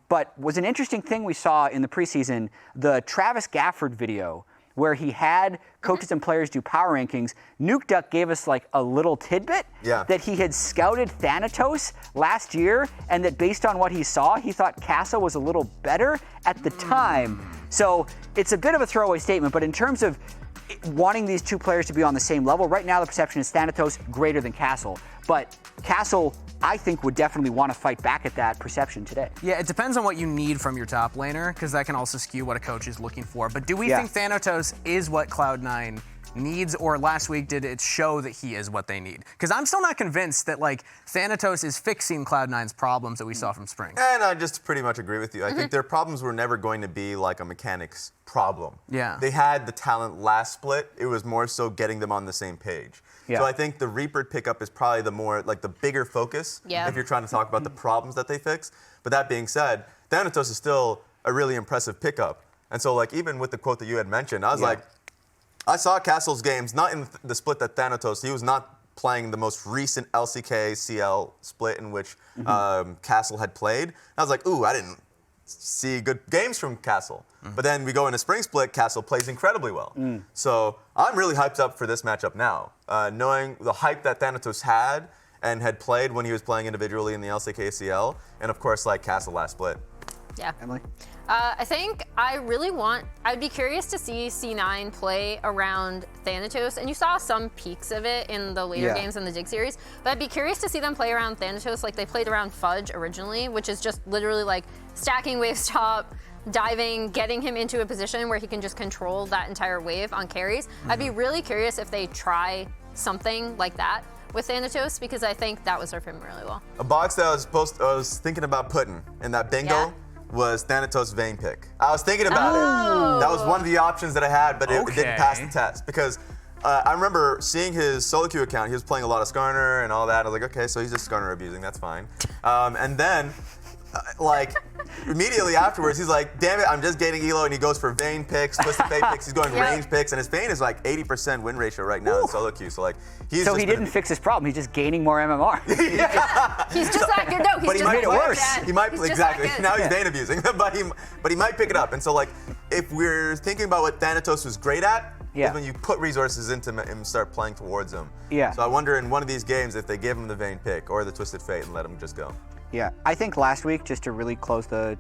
S1: But was an interesting thing we saw in the preseason, the Travis Gafford video, where he had coaches and players do power rankings. Nuke Duck gave us like a little tidbit that he had scouted Thanatos last year, and that based on what he saw, he thought Castle was a little better at the time. So it's a bit of a throwaway statement, but in terms of wanting these two players to be on the same level, right now the perception is Thanatos greater than Castle. But Castle, I think, would definitely want to fight back at that perception today.
S3: Yeah, it depends on what you need from your top laner, because that can also skew what a coach is looking for. But do we think Thanatos is what Cloud9 needs, or last week did it show that he is what they need? Because I'm still not convinced that like Thanatos is fixing Cloud9's problems that we saw from Spring.
S2: And I just pretty much agree with you. I think their problems were never going to be like a mechanics problem.
S3: Yeah.
S2: They had the talent last split. It was more so getting them on the same page.
S1: Yeah.
S2: So I think the Reaper pickup is probably the bigger focus if you're trying to talk about the problems that they fix. But that being said, Thanatos is still a really impressive pickup. And so like even with the quote that you had mentioned, I was like, I saw Castle's games, not in the split that Thanatos, he was not playing the most recent LCK CL split in which Castle had played. I was like, ooh, I didn't see good games from Castle. But then we go into Spring Split, Castle plays incredibly well. So I'm really hyped up for this matchup now. Knowing the hype that Thanatos had and had played when he was playing individually in the LCK CL, and of course like Castle last split.
S4: Yeah.
S1: Emily?
S4: I think I'd be curious to see C9 play around Thanatos, and you saw some peaks of it in the later games in the Ziggs series, but I'd be curious to see them play around Thanatos like they played around Fudge originally, which is just literally like stacking waves top, diving, getting him into a position where he can just control that entire wave on carries. I'd be really curious if they try something like that with Thanatos, because I think that would serve him really well.
S2: A box that I was thinking about putting in that bingo was Thanatos Vayne pick. I was thinking about it. That was one of the options that I had, but it didn't pass the test because I remember seeing his solo queue account. He was playing a lot of Skarner and all that. I was like, okay, so he's just Skarner abusing. That's fine. And then, like, immediately afterwards, he's like, damn it, I'm just gaining elo, and he goes for Vayne picks, Twisted Fate picks. He's going range picks, and his Vayne is like 80% win ratio right now in solo queue. So like,
S1: So he didn't fix his problem. He's just gaining more MMR.
S4: He's just that good. No, he's
S2: he
S4: just
S2: might
S4: that
S2: it
S4: good.
S2: worse.
S4: Dad.
S2: He might
S4: He's just
S2: exactly.
S4: that good.
S2: Now he's Vayne abusing, but he might pick it up. And so like, if we're thinking about what Thanatos was great at, is when you put resources into him and start playing towards him.
S1: Yeah.
S2: So I wonder in one of these games if they give him the Vayne pick or the Twisted Fate and let him just go.
S1: Yeah, I think last week, just to really close the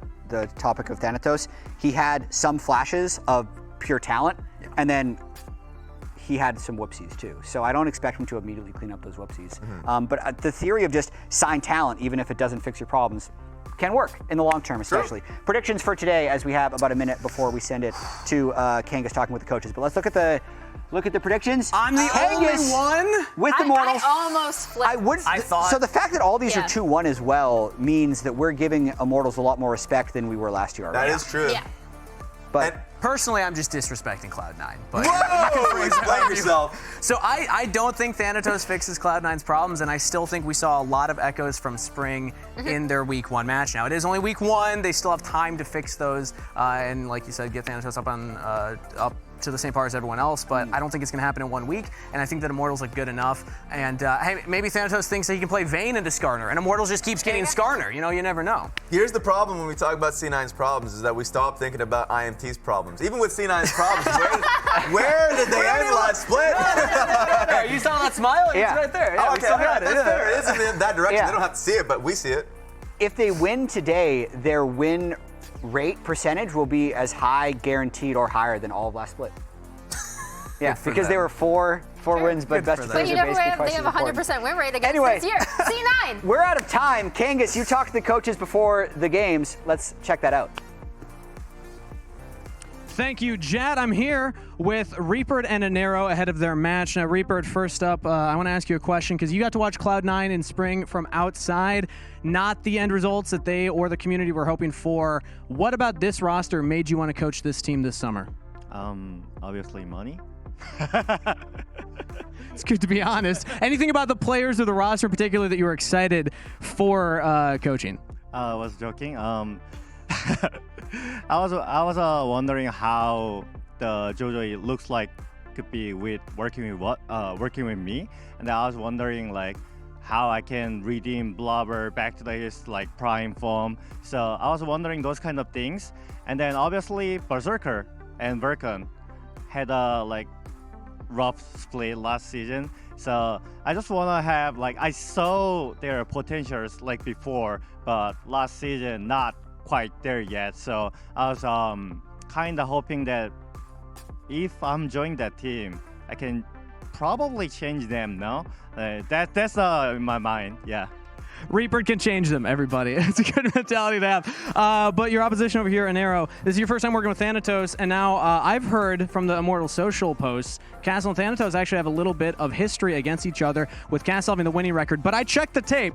S1: topic of Thanatos, he had some flashes of pure talent, and then he had some whoopsies too. So I don't expect him to immediately clean up those whoopsies. But the theory of just sign talent, even if it doesn't fix your problems, can work in the long term, especially. Predictions for today, as we have about a minute before we send it to Kangas talking with the coaches. But let's look at the predictions.
S3: I'm the only one
S1: with the Immortals.
S4: I almost flipped.
S3: I thought.
S1: So the fact that all these are 2-1 as well means that we're giving Immortals a lot more respect than we were last year.
S2: That is true.
S4: Yeah.
S1: But
S3: personally, I'm just disrespecting Cloud9. But
S2: Whoa! Explain yourself.
S3: So I don't think Thanatos fixes Cloud9's problems, and I still think we saw a lot of echoes from Spring in their Week 1 match. Now, it is only Week 1. They still have time to fix those, and like you said, get Thanatos up to the same par as everyone else, but I don't think it's going to happen in 1 week, and I think that Immortals look good enough, and hey, maybe Thanatos thinks that he can play Vayne into Skarner, and Immortals just keeps getting Skarner. You know, you never know.
S2: Here's the problem when we talk about C9's problems is that we stop thinking about IMT's problems. Even with C9's problems, where did they end last split?
S3: You saw that smile? It's right there. Yeah,
S2: Oh,
S3: we
S2: okay,
S3: still got it.
S2: that's fair. It is in that direction.
S1: Yeah.
S2: They don't have to see it, but we see it.
S1: if they win today, their win rate percentage will be as high, guaranteed, or higher than all of last split. Yeah,
S3: for
S1: because
S3: them.
S1: they were four wins, but
S3: Good
S1: best
S3: for
S1: of
S3: them.
S4: But
S1: threes
S4: you
S1: are
S4: never
S1: basically
S4: have,
S1: twice
S4: they
S1: as
S4: have a
S1: important.
S4: 100% win rate against
S1: Anyway.
S4: this year. C9.
S1: We're out of time. Kangas, you talked to the coaches before the games. Let's check that out.
S5: Thank you, Jad. I'm here with Reapert and Anero ahead of their match. Now, Reapert, first up, I want to ask you a question because you got to watch Cloud9 in spring from outside, not the end results that they or the community were hoping for. What about this roster made you want to coach this team this summer?
S6: Obviously money.
S5: It's good to be honest. Anything about the players or the roster in particular that you were excited for coaching?
S6: I was joking. I was wondering how the JoJo looks like could be with working with me, and I was wondering like how I can redeem Blaber back to his like prime form. So I was wondering those kind of things, and then obviously Berserker and VULCAN had a like rough split last season. So I just want to have like I saw their potentials like before, but last season not quite there yet. So I was kind of hoping that if I'm joining that team, I can probably change them. No, that's in my mind. Yeah.
S5: Reaper can change them, everybody. It's a good mentality to have. But your opposition over here, Anero, this is your first time working with Thanatos, and now I've heard from the Immortals social posts, Castle and Thanatos actually have a little bit of history against each other, with Castle having the winning record. But I checked the tape,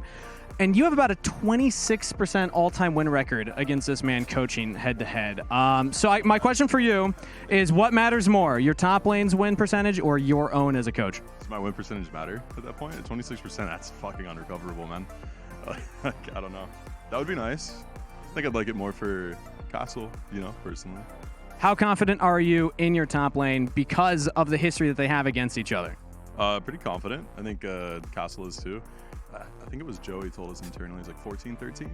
S5: and you have about a 26% all-time win record against this man coaching head-to-head. So my question for you is, what matters more, your top lane's win percentage or your own as a coach?
S7: Does my win percentage matter at that point? At 26%, that's fucking unrecoverable, man. I don't know. That would be nice. I think I'd like it more for Castle, you know, personally.
S5: How confident are you in your top lane because of the history that they have against each other?
S7: Pretty confident. I think Castle is too. I think it was Joey told us internally he's like 14-13.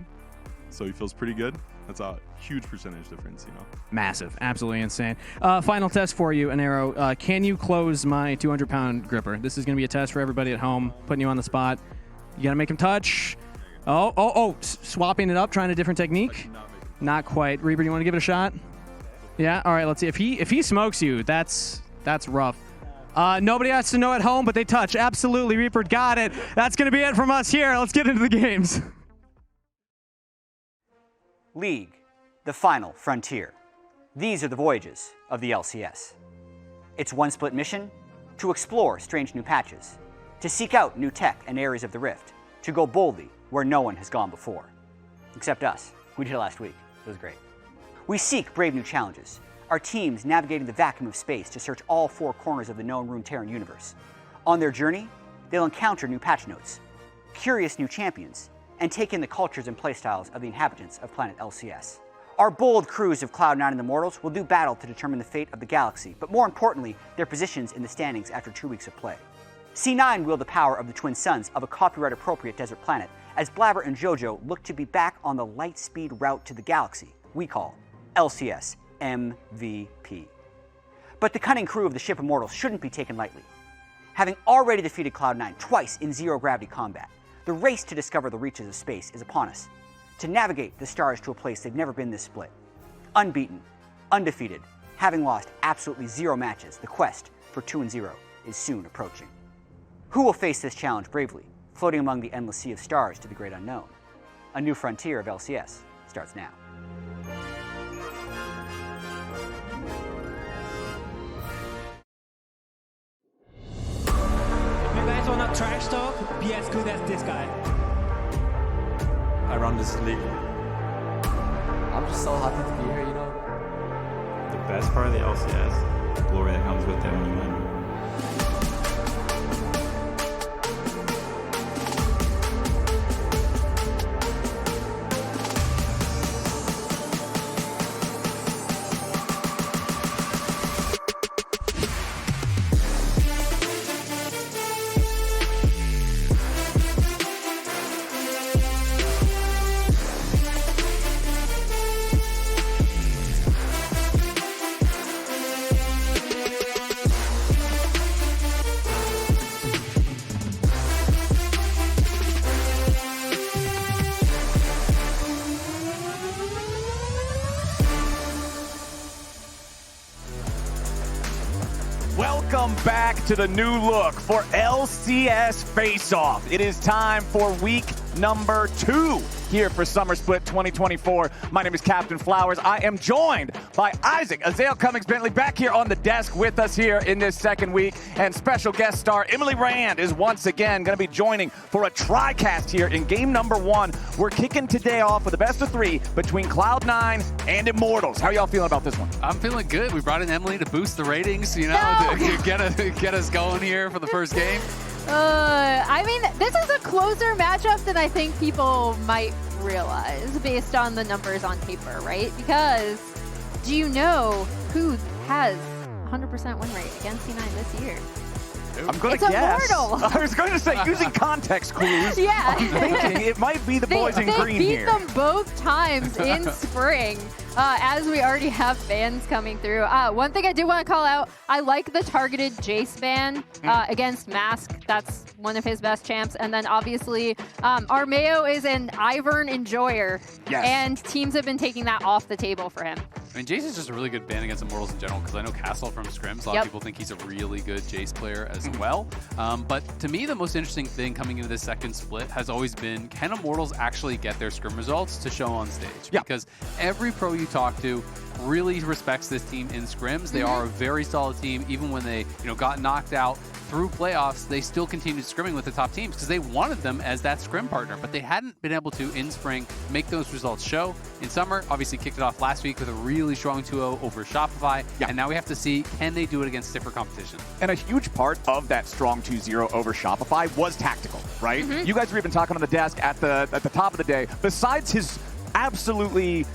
S7: So he feels pretty good. That's a huge percentage difference, you know.
S5: Massive. Absolutely insane. Final test for you, Anero. Can you close my 200-pound gripper? This is going to be a test for everybody at home, putting you on the spot. You got to make him touch. Swapping it up, trying a different technique. Not quite. Reaper, you want to give it a shot? Yeah? All right, let's see. If he smokes you, that's rough. Nobody has to know at home, but they touch. Absolutely. Reaper got it. That's going to be it from us here. Let's get into the games.
S1: League, the final frontier. These are the voyages of the LCS. It's one split mission to explore strange new patches, to seek out new tech and areas of the rift, to go boldly where no one has gone before. Except us. We did it last week. It was great. We seek brave new challenges, our teams navigating the vacuum of space to search all four corners of the known Runeterran universe. On their journey, they'll encounter new patch notes, curious new champions, and take in the cultures and playstyles of the inhabitants of planet LCS. Our bold crews of Cloud9 and Immortals will do battle to determine the fate of the galaxy, but more importantly, their positions in the standings after 2 weeks of play. C9 wield the power of the twin suns of a copyright-appropriate desert planet, as Blaber and JoJo look to be back on the light speed route to the galaxy we call LCS MVP. But the cunning crew of the ship Immortals shouldn't be taken lightly. Having already defeated Cloud9 twice in zero-gravity combat, the race to discover the reaches of space is upon us, to navigate the stars to a place they've never been this split. Unbeaten, undefeated, having lost absolutely 0 matches, the quest for 2-0 is soon approaching. Who will face this challenge bravely, floating among the endless sea of stars to the great unknown? A new frontier of LCS starts now.
S8: You guys wanna trash talk? Be as good as this guy.
S9: I run this league.
S10: I'm just so happy to be here, you know.
S9: The best part of the LCS, the glory that comes with it when you win.
S11: Welcome back to the new look for LCS Face-Off. It is time for week number 2 here for Summer Split 2024. My name is Captain Flowers. I am joined by Isaac, Azael Cummings-Bentley back here on the desk with us here in this second week. And special guest star Emily Rand is once again going to be joining for a TriCast here in game number 1. We're kicking today off with a best of 3 between Cloud9 and Immortals. How are y'all feeling about this one?
S12: I'm feeling good. We brought in Emily to boost the ratings, you know, to get us going here for the first game.
S13: I mean, this is a closer matchup than I think people might realize based on the numbers on paper, right? Because do you know who has 100% win rate against C9 this year?
S11: I'm going to guess. Immortals. I was going to say, using context clues.
S13: Yeah.
S11: I'm thinking it might be the boys in green here.
S13: They beat them both times in spring, as we already have bans coming through. One thing I do want to call out, I like the targeted Jace ban against Mask. That's one of his best champs. And then obviously, Armao is an Ivern enjoyer.
S11: Yes.
S13: And teams have been taking that off the table for him.
S12: I mean, Jace is just a really good ban against Immortals in general, because I know Castle from Scrims, a lot of people think he's a really good Jace player as well. But to me, the most interesting thing coming into this second split has always been, can Immortals actually get their Scrim results to show on stage? Because every pro you talk to really respects this team in Scrims. They are a very solid team. Even when they got knocked out through playoffs, they still continued scrimming with the top teams because they wanted them as that scrim partner, but they hadn't been able to, in spring, make those results show. In summer, obviously kicked it off last week with a really strong 2-0 over Shopify, and now we have to see, can they do it against stiffer competition?
S11: And a huge part of that strong 2-0 over Shopify was tactical, right? You guys were even talking on the desk at the top of the day. Besides his absolutely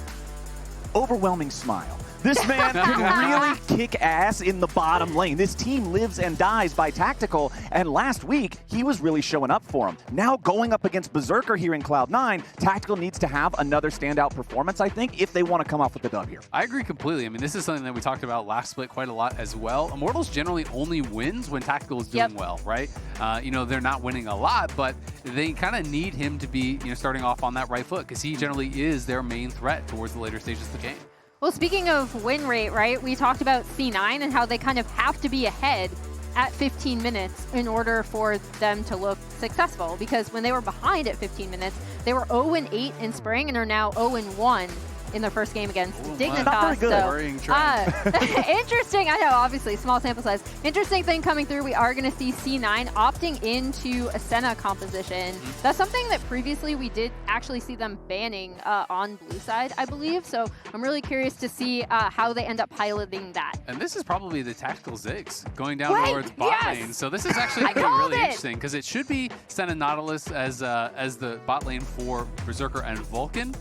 S11: overwhelming smile, this man can really kick ass in the bottom lane. This team lives and dies by tactical, and last week, he was really showing up for him. Now going up against Berserker here in Cloud9, tactical needs to have another standout performance, I think, if they want to come off with the dub here.
S12: I agree completely. I mean, this is something that we talked about last split quite a lot as well. Immortals generally only wins when tactical is doing well, right? They're not winning a lot, but they kind of need him to be starting off on that right foot, because he generally is their main threat towards the later stages of the game.
S13: Well, speaking of win rate, right, we talked about C9 and how they kind of have to be ahead at 15 minutes in order for them to look successful. Because when they were behind at 15 minutes, they were 0-8 in spring and are now 0-1 in their first game against Dignitas.
S11: Not
S13: very good. So, interesting. I know, obviously, small sample size. Interesting thing coming through. We are going to see C9 opting into a Senna composition. That's something that previously we did actually see them banning on blue side, I believe. So I'm really curious to see how they end up piloting that.
S12: And this is probably the tactical Ziggs going down towards bot lane. So this is actually going to be really interesting, because it should be Senna Nautilus as the bot lane for Berserker and VULCAN.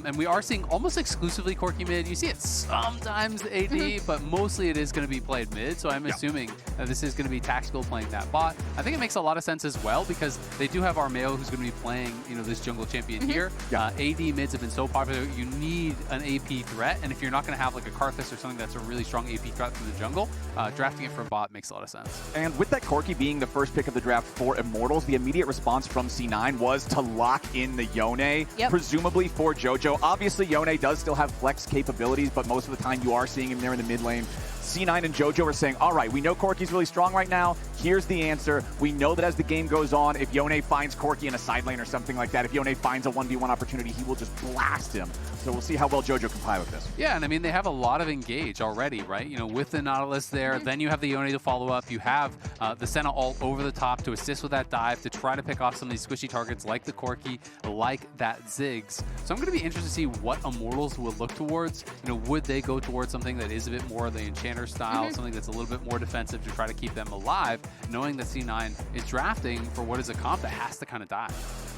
S12: And we are seeing almost exclusively Corki mid. You see it sometimes AD, but mostly it is going to be played mid. So I'm assuming that this is going to be tactical playing that bot. I think it makes a lot of sense as well, because they do have Armao who's going to be playing this jungle champion here. AD mids have been so popular. You need an AP threat, and if you're not going to have like a Karthus or something that's a really strong AP threat from the jungle, drafting it from bot makes a lot of sense.
S11: And with that Corki being the first pick of the draft for Immortals, the immediate response from C9 was to lock in the Yone, presumably for JoJo. Obviously, Yone does still have flex capabilities, but most of the time you are seeing him there in the mid lane. C9 and JoJo are saying, all right, we know Corki's really strong right now. Here's the answer. We know that as the game goes on, if Yone finds Corki in a side lane or something like that, if Yone finds a 1v1 opportunity, he will just blast him. So we'll see how well JoJo can play with this.
S12: Yeah, and I mean, they have a lot of engage already, right? With the Nautilus there, then you have the Yone to follow up. You have the Senna ult over the top to assist with that dive, to try to pick off some of these squishy targets like the Corki, like that Ziggs. So I'm going to be interested to see what Immortals will look towards. Would they go towards something that is a bit more of the Enchanter style, something that's a little bit more defensive to try to keep them alive, knowing that C9 is drafting for what is a comp that has to kind of die.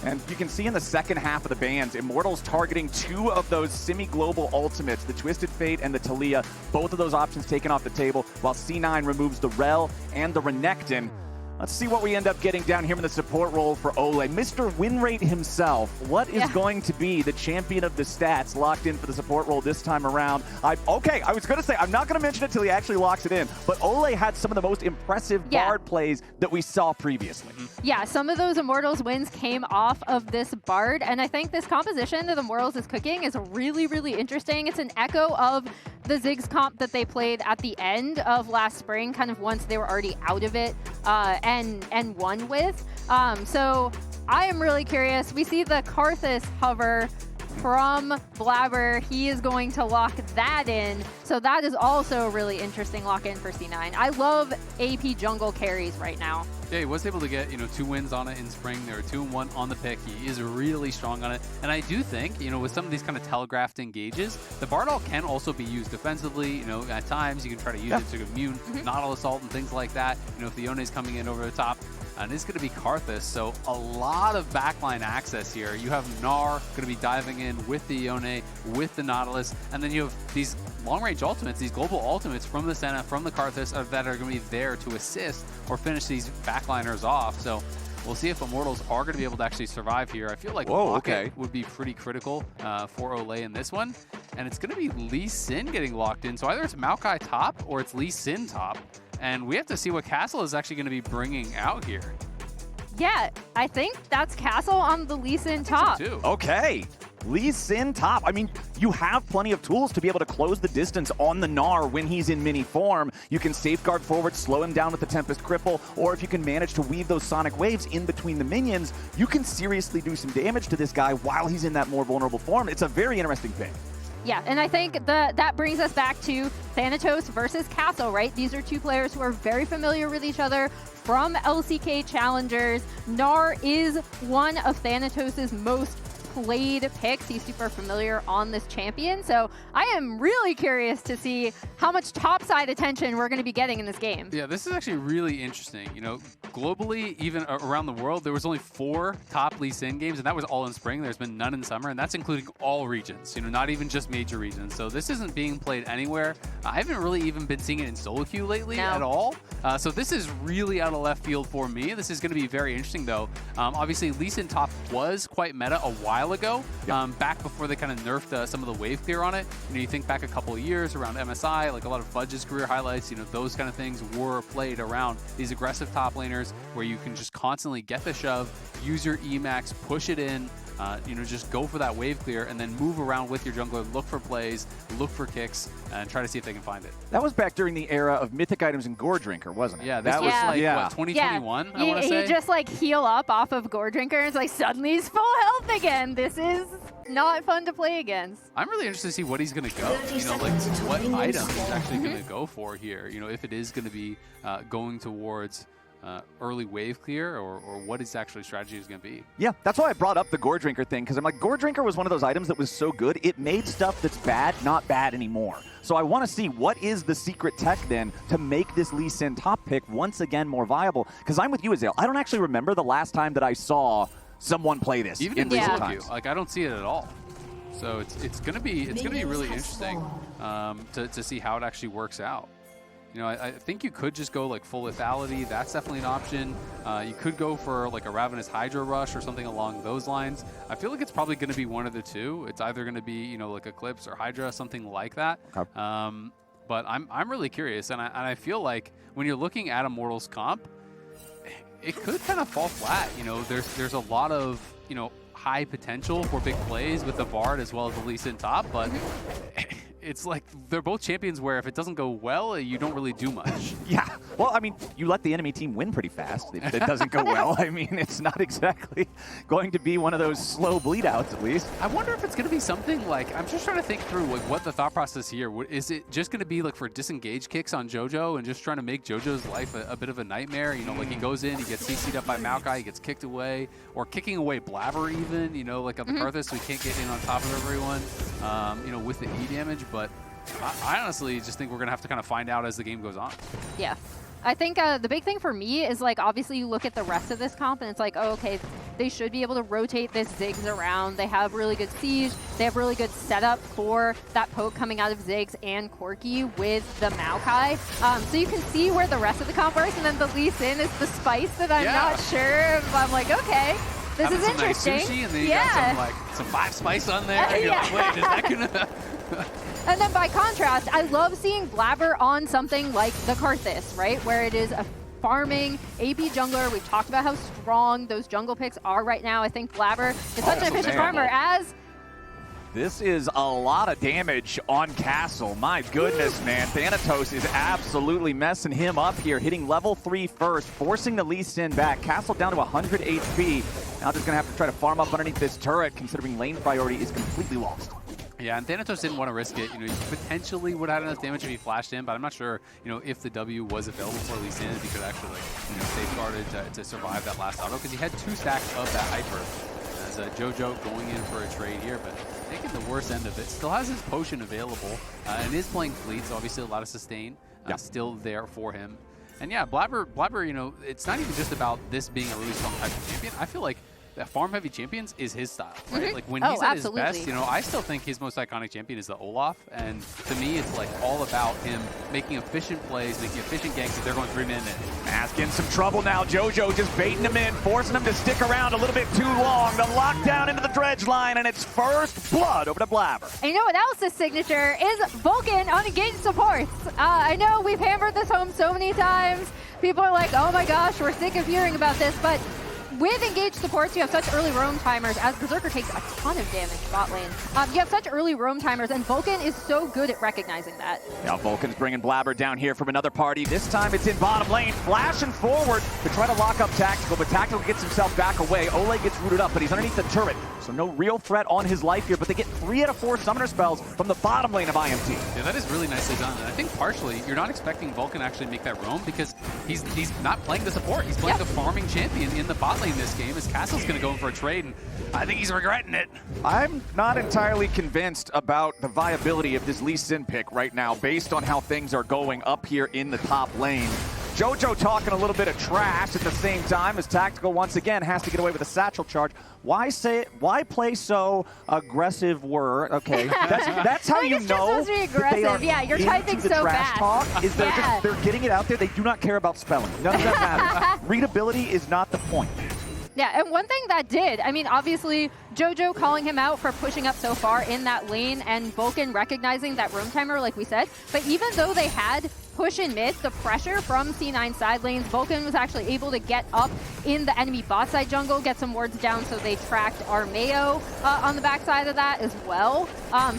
S11: And you can see in the second half of the bans, Immortals targeting 2 of those semi-global ultimates, the Twisted Fate and the Talia, both of those options taken off the table, while C9 removes the Rel and the Renekton. Let's see what we end up getting down here in the support role for Olleh. Mr. Winrate himself, what is going to be the champion of the stats locked in for the support role this time around? I was going to say, I'm not going to mention it until he actually locks it in, but Olleh had some of the most impressive Bard plays that we saw previously.
S13: Yeah, some of those Immortals wins came off of this Bard, and I think this composition that Immortals is cooking is really, really interesting. It's an echo of the Ziggs comp that they played at the end of last spring, kind of once they were already out of it and won with. So I am really curious. We see the Karthus hover from Blaber. He is going to lock that in. So that is also a really interesting lock-in for C9. I love AP jungle carries right now.
S12: Yeah, he was able to get, 2 wins on it in spring. There were 2-1 on the pick. He is really strong on it. And I do think, with some of these kind of telegraphed engages, the Bardol can also be used defensively. At times you can try to use it to immune Nautilus ult and things like that. If the Yone is coming in over the top. And it's going to be Karthus, so a lot of backline access here. You have Gnar going to be diving in with the Yone, with the Nautilus, and then you have these long-range ultimates, these global ultimates from the Senna, from the Karthus, that are going to be there to assist or finish these backliners off. So we'll see if Immortals are going to be able to actually survive here. I feel like Rocket would be pretty critical for Olleh in this one. And it's going to be Lee Sin getting locked in. So either it's Maokai top or it's Lee Sin top. And we have to see what Castle is actually going to be bringing out here.
S13: Yeah, I think that's Castle on the Lee Sin top.
S11: So okay. Lee Sin top. I mean, you have plenty of tools to be able to close the distance on the Gnar when he's in mini form. You can safeguard forward, slow him down with the Tempest Cripple, or if you can manage to weave those sonic waves in between the minions, you can seriously do some damage to this guy while he's in that more vulnerable form. It's a very interesting pick.
S13: Yeah, and I think that brings us back to Thanatos versus Castle, right? These are two players who are very familiar with each other from LCK Challengers. Gnar is one of Thanatos' most played picks. He's super familiar on this champion. So I am really curious to see how much topside attention we're going to be getting in this game.
S12: Yeah, this is actually really interesting. Globally, even around the world, there was only 4 top Lee Sin games, and that was all in spring. There's been none in summer, and that's including all regions, not even just major regions. So this isn't being played anywhere. I haven't really even been seeing it in solo queue lately at all. So this is really out of left field for me. This is going to be very interesting, though. Obviously, Lee Sin top was quite meta a while ago, back before they kind of nerfed some of the wave clear on it. You think back a couple of years around MSI, like a lot of Fudge's career highlights, those kind of things were played around these aggressive top laners where you can just constantly get the shove, use your Emax, push it in, just go for that wave clear and then move around with your jungler, look for plays, look for kicks, and try to see if they can find it.
S11: That was back during the era of Mythic items and Gore Drinker, wasn't it?
S12: Yeah, that was like, what, 2021, I want to say?
S13: He just heal up off of Gore Drinker and it's suddenly he's full health again. This is not fun to play against.
S12: I'm really interested to see what he's going to go, what item he's actually going to go for here. If it is going to be going towards early wave clear or what his actually strategy is going to be.
S11: Yeah, that's why I brought up the Gore Drinker thing, because I'm like, Gore Drinker was one of those items that was so good, it made stuff that's bad not bad anymore. So I want to see what is the secret tech then to make this Lee Sin top pick once again more viable, because I'm with you, Azael. I don't actually remember the last time that I saw someone play this
S12: even in recent times. I don't see it at all. So it's gonna be really interesting to see how it actually works out. I think you could just go full lethality. That's definitely an option. You could go for a Ravenous Hydra Rush or something along those lines. I feel like it's probably going to be one of the two. It's either going to be Eclipse or Hydra, something like that. Okay. But I'm really curious, and I feel like when you're looking at Immortals comp, it could kind of fall flat. There's a lot of high potential for big plays with the Bard as well as the Lee Sin top, but it's like they're both champions where if it doesn't go well, you don't really do much.
S11: Yeah. Well, I mean, you let the enemy team win pretty fast. If it doesn't go well, I mean, it's not exactly going to be one of those slow bleed outs, at least.
S12: I wonder if it's going to be something I'm just trying to think through what the thought process here. Is it just going to be for disengage kicks on JoJo and just trying to make JoJo's life a bit of a nightmare? He goes in, he gets CC'd up by Maokai, he gets kicked away, or kicking away Blaber even, like on the Karthus, so he can't get in on top of everyone, with the E damage. But I honestly just think we're going to have to kind of find out as the game goes on.
S13: Yeah. I think the big thing for me is obviously you look at the rest of this comp and it's oh, okay, they should be able to rotate this Ziggs around. They have really good siege. They have really good setup for that poke coming out of Ziggs and Corki with the Maokai. So you can see where the rest of the comp works, and then the Lee Sin is the spice that I'm not sure. I'm okay. This is interesting.
S12: Nice sushi, and then you got some 5 spice on there. And you're wait, is that gonna?
S13: And then by contrast, I love seeing Blaber on something like the Karthus, right? Where it is a farming AP jungler. We've talked about how strong those jungle picks are right now. I think Blaber is such an efficient farmer as
S11: This is a lot of damage on Castle. My goodness, man. Thanatos is absolutely messing him up here, hitting level 3 first, forcing the Lee Sin back. Castle down to 100 HP. Now just going to have to try to farm up underneath this turret, considering lane priority is completely lost.
S12: Yeah, and Thanatos didn't want to risk it. He potentially would have had enough damage if he flashed in, but I'm not sure, if the W was available for Lee Sin, if he could actually, safeguarded to survive that last auto, because he had 2 stacks of that hyper. As Jojo going in for a trade here, but taking the worst end of it. Still has his potion available, and is playing fleet, so obviously a lot of sustain still there for him. And yeah, Blaber, it's not even just about this being a really strong type of champion. I feel like farm-heavy champions is his style, right? Like when he's at his best, I still think his most iconic champion is the Olaf, and to me, it's like all about him making efficient plays, making efficient ganks if they're going 3-minute.
S11: Mask in some trouble now. Jojo just baiting him in, forcing him to stick around a little bit too long. The lockdown into the dredge line, and it's first blood over to Blaber.
S13: And you know what else's signature is VULCAN on engaged supports. I know we've hammered this home so many times. People are like, oh my gosh, we're sick of hearing about this, but with engaged supports, you have such early roam timers, as Berserker takes a ton of damage bot lane. You have such early roam timers, and VULCAN is so good at recognizing that.
S11: Now VULCAN's bringing Blaber down here from another party. This time it's in bottom lane, flashing forward to try to lock up Tactical, but Tactical gets himself back away. Olleh gets rooted up, but he's underneath the turret, so no real threat on his life here, but they get 3 out of 4 summoner spells from the bottom lane of IMT.
S12: Yeah, that is really nicely done, and I think partially you're not expecting VULCAN to actually make that roam because he's not playing the support. He's playing the farming champion in the bot lane this game, as Castle's going to go in for a trade, and I think he's regretting it.
S11: I'm not entirely convinced about the viability of this Lee Sin pick right now, based on how things are going up here in the top lane. Jojo talking a little bit of trash at the same time as Tactical once again has to get away with a satchel charge. Why play so aggressive? Okay, that's how you know
S13: supposed to be aggressive. Yeah, you're typing so
S11: trash
S13: fast.
S11: Talk, is they're getting it out there. They do not care about spelling. None of that matters. Readability is not the point.
S13: Yeah, and one thing that did, obviously, Jojo calling him out for pushing up so far in that lane, and VULCAN recognizing that roam timer, like we said. But even though they had push in mid, the pressure from C9 side lanes, VULCAN was actually able to get up in the enemy bot side jungle, get some wards down, so they tracked Armao on the backside of that as well.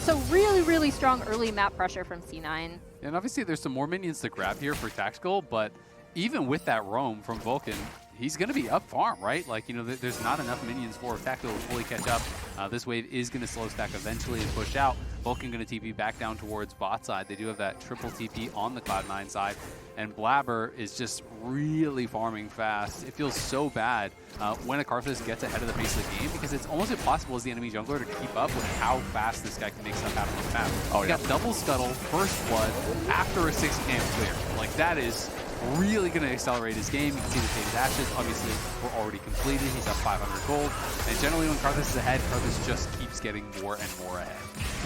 S13: So really, really strong early map pressure from C9.
S12: And obviously there's some more minions to grab here for Tactical, but even with that roam from VULCAN, he's going to be up farm, right? There's not enough minions for Tactical to fully catch up. This wave is going to slow stack eventually and push out. VULCAN going to TP back down towards bot side. They do have that triple TP on the Cloud9 side. And Blaber is just really farming fast. It feels so bad when a Karthus gets ahead of the pace of the game, because it's almost impossible as the enemy jungler to keep up with how fast this guy can make stuff happen on the map. Oh, he got double scuttle, first blood, after a 6-camp clear. That is really going to accelerate his game. You can see the Fade's Ashes, obviously, were already completed. He's up 500 gold. And generally when Karthus is ahead, Karthus just keeps getting more and more ahead.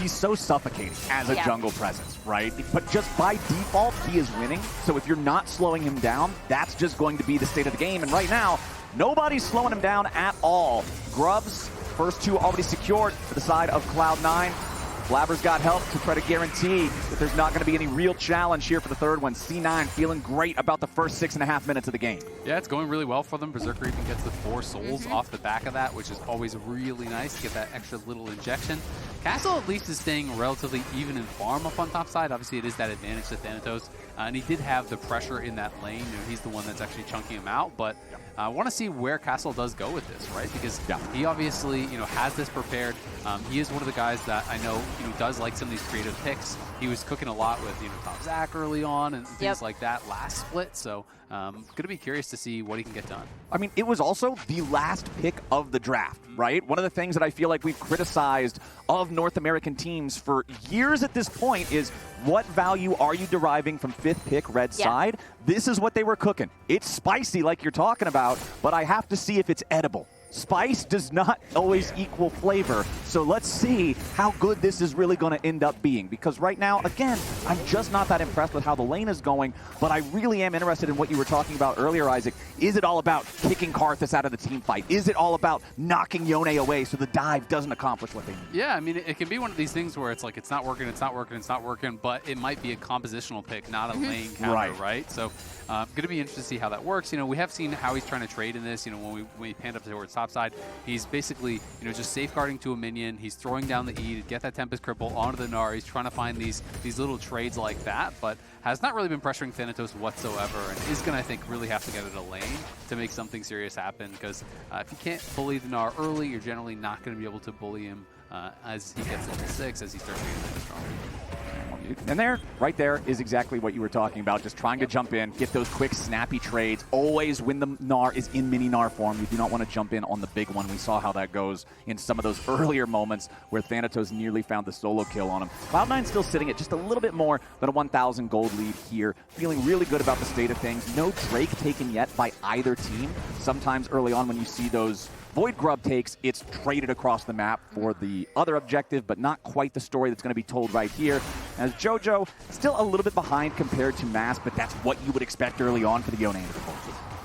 S11: He's so suffocating as a jungle presence, right? But just by default, he is winning. So if you're not slowing him down, that's just going to be the state of the game. And right now, nobody's slowing him down at all. Grubs, first 2 already secured for the side of Cloud9. Blaber's got help to try to guarantee that there's not going to be any real challenge here for the third one. C9 feeling great about the first 6.5 minutes of the game.
S12: Yeah, it's going really well for them. Berserker even gets the 4 souls off the back of that, which is always really nice to get that extra little injection. Castle at least is staying relatively even in farm up on top side. Obviously, it is that advantage to Thanatos. And he did have the pressure in that lane. He's the one that's actually chunking him out. But I want to see where Castle does go with this, right? Because he obviously, has this prepared. He is one of the guys that I know, does like some of these creative picks. He was cooking a lot with, Top Zach early on and things like that last split. So going to be curious to see what he can get done.
S11: I mean, it was also the last pick of the draft, right? One of the things that I feel like we've criticized of North American teams for years at this point is, what value are you deriving from 5th pick red side? This is what they were cooking. It's spicy like you're talking about, but I have to see if it's edible. Spice does not always equal flavor, so let's see how good this is really going to end up being. Because right now, again, I'm just not that impressed with how the lane is going, but I really am interested in what you were talking about earlier, Isaac. Is it all about kicking Karthus out of the team fight? Is it all about knocking Yone away so the dive doesn't accomplish what they need?
S12: Yeah, I mean, it can be one of these things where it's like, it's not working, but it might be a compositional pick, not a lane counter, right? So, going to be interested to see how that works. We have seen how he's trying to trade in this, when we panned up towards top top side. He's basically, just safeguarding to a minion. He's throwing down the E to get that Tempest Cripple onto the Gnar. He's trying to find these little trades like that, but has not really been pressuring Thanatos whatsoever, and is going to, I think, really have to get it a lane to make something serious happen, because if you can't bully the Gnar early, you're generally not going to be able to bully him as he gets level 6, as he starts getting really strong.
S11: And right there is exactly what you were talking about, just trying to jump in, get those quick, snappy trades. Always when the Gnar is in mini Gnar form, you do not want to jump in on the big one. We saw how that goes in some of those earlier moments where Thanatos nearly found the solo kill on him. Cloud9 still sitting at just a little bit more than a 1,000 gold lead here. Feeling really good about the state of things. No Drake taken yet by either team. Sometimes early on when you see those Void Grub takes, it's traded across the map for the other objective, but not quite the story that's going to be told right here. As Jojo, still a little bit behind compared to Mask, but that's what you would expect early on for the Yone.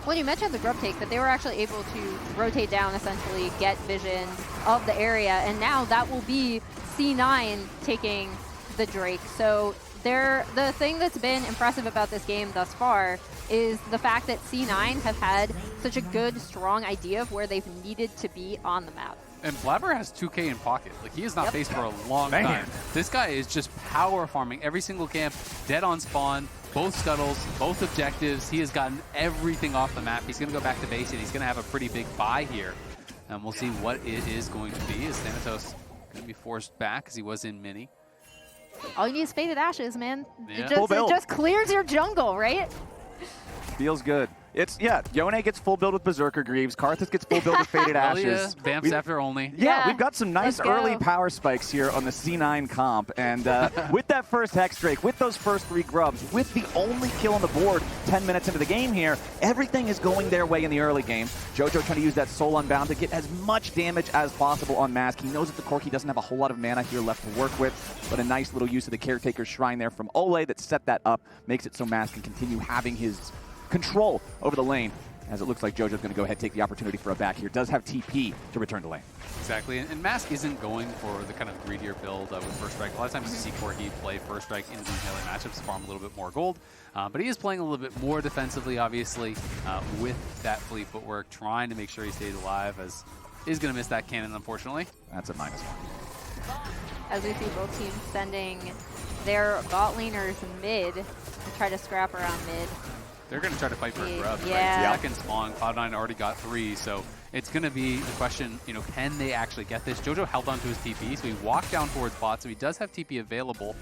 S13: Well, you mentioned the Grub take, but they were actually able to rotate down, essentially, get vision of the area, and now that will be C9 taking the Drake. So the thing that's been impressive about this game thus far is the fact that C9 have had such a good, strong idea of where they've needed to be on the map.
S12: And Blaber has 2K in pocket. Like, he has not faced for a long time. This guy is just power farming every single camp, dead on spawn, both scuttles, both objectives. He has gotten everything off the map. He's going to go back to base, and he's going to have a pretty big buy here. And we'll see what it is going to be, as Thanatos going to be forced back, as he was in mini.
S13: All you need is Faded Ashes, man.
S12: Yeah.
S13: It just clears your jungle, right?
S11: Feels good. Yone gets full build with Berserker Greaves. Karthus gets full build with Faded Ashes.
S12: Bamps after only.
S11: Yeah, we've got some nice early power spikes here on the C9 comp. And with that first Hex Drake, with those first 3 grubs, with the only kill on the board 10 minutes into the game here, everything is going their way in the early game. Jojo trying to use that Soul Unbound to get as much damage as possible on Mask. He knows that the Corki doesn't have a whole lot of mana here left to work with, but a nice little use of the Caretaker's Shrine there from Olleh that set that up, makes it so Mask can continue having his control over the lane, as it looks like Jojo's going to go ahead and take the opportunity for a back here. Does have TP to return to lane.
S12: Exactly, and Mask isn't going for the kind of greedier build with First Strike. A lot of times you see Corki play First Strike into these melee matchups to farm a little bit more gold, but he is playing a little bit more defensively, obviously, with that fleet footwork, trying to make sure he stays alive, as he's going to miss that cannon, unfortunately.
S11: That's a -1.
S13: As we see both teams sending their bot laners mid to try to scrap around mid.
S12: They're going to try to fight for a grub.
S13: Yeah.
S12: Right? Second spawn, Cloud9 already got 3, so it's going to be the question, can they actually get this? Jojo held onto his TP, so he walked down towards bot, so he does have TP available.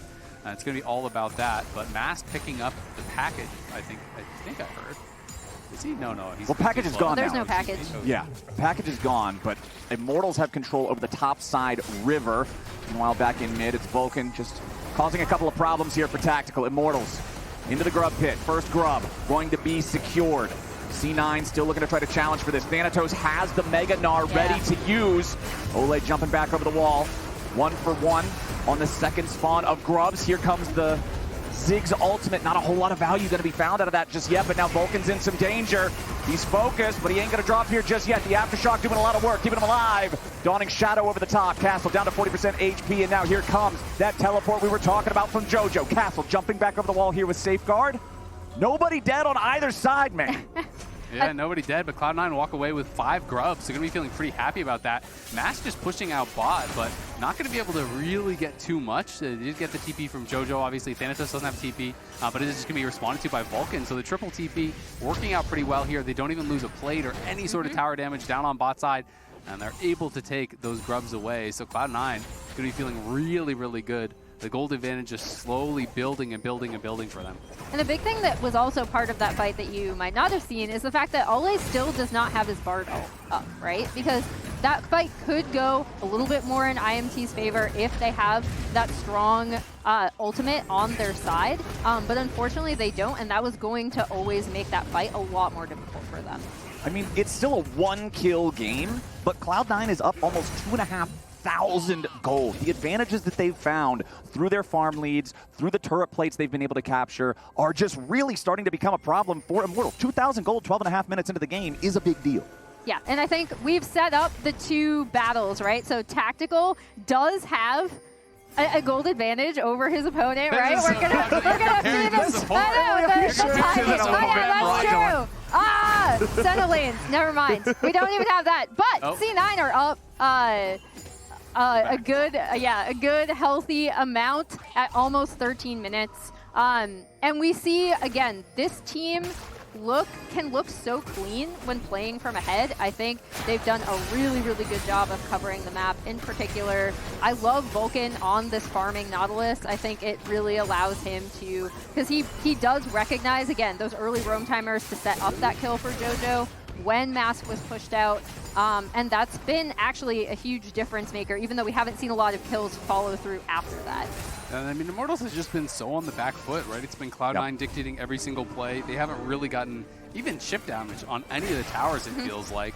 S12: It's going to be all about that, but Mask picking up the package, I think I heard. Is he? No.
S11: Well, package is gone
S13: There's
S11: now.
S13: no package.
S11: Yeah, package is gone, but Immortals have control over the top side river. Meanwhile, back in mid, it's VULCAN just causing a couple of problems here for Tactical. Immortals into the grub pit. First grub going to be secured. C9 still looking to try to challenge for this. Thanatos has the Mega Gnar ready to use. Olleh jumping back over the wall. 1 for 1 on the second spawn of grubs. Here comes the Ziggs ultimate. Not a whole lot of value going to be found out of that just yet, but now VULCAN's in some danger. He's focused, but he ain't going to drop here just yet. The Aftershock doing a lot of work, keeping him alive. Dawning Shadow over the top. Castle down to 40% HP, and now here comes that teleport we were talking about from Jojo. Castle jumping back over the wall here with Safeguard. Nobody dead on either side, man.
S12: Yeah, nobody dead, but Cloud9 walk away with 5 grubs. They're going to be feeling pretty happy about that. Mask just pushing out bot, but not going to be able to really get too much. They did get the TP from Jojo, obviously. Thanatos doesn't have TP, but it is just going to be responded to by VULCAN. So the triple TP working out pretty well here. They don't even lose a plate or any sort of tower damage down on bot side, and they're able to take those grubs away. So Cloud9 is going to be feeling really, really good. The gold advantage is slowly building and building and building for them.
S13: And the big thing that was also part of that fight that you might not have seen is the fact that Olleh still does not have his Bard up, right? Because that fight could go a little bit more in IMT's favor if they have that strong ultimate on their side. But unfortunately they don't, and that was going to always make that fight a lot more difficult for them.
S11: I mean, it's still a 1-kill game, but Cloud9 is up almost 2,500 gold. The advantages that they've found through their farm leads, through the turret plates they've been able to capture, are just really starting to become a problem for Immortal. 2,000 gold, 12.5 minutes into the game is a big deal.
S13: Yeah, and I think we've set up the 2 battles, right? So Tactical does have a gold advantage over his opponent, right? We're gonna see this. I know, that's true. Senna lanes, never mind. We don't even have that. But C9 are up a good healthy amount at almost 13 minutes. And we see, again, this team can look so clean when playing from ahead. I think they've done a really, really good job of covering the map. In particular, I love VULCAN on this farming Nautilus. I think it really allows him to, because he does recognize, again, those early roam timers to set up that kill for JoJo when Mask was pushed out. And that's been actually a huge difference maker, even though we haven't seen a lot of kills follow through after that.
S12: And I mean, Immortals has just been so on the back foot, right? It's been Cloud9 dictating every single play. They haven't really gotten even chip damage on any of the towers, it feels like.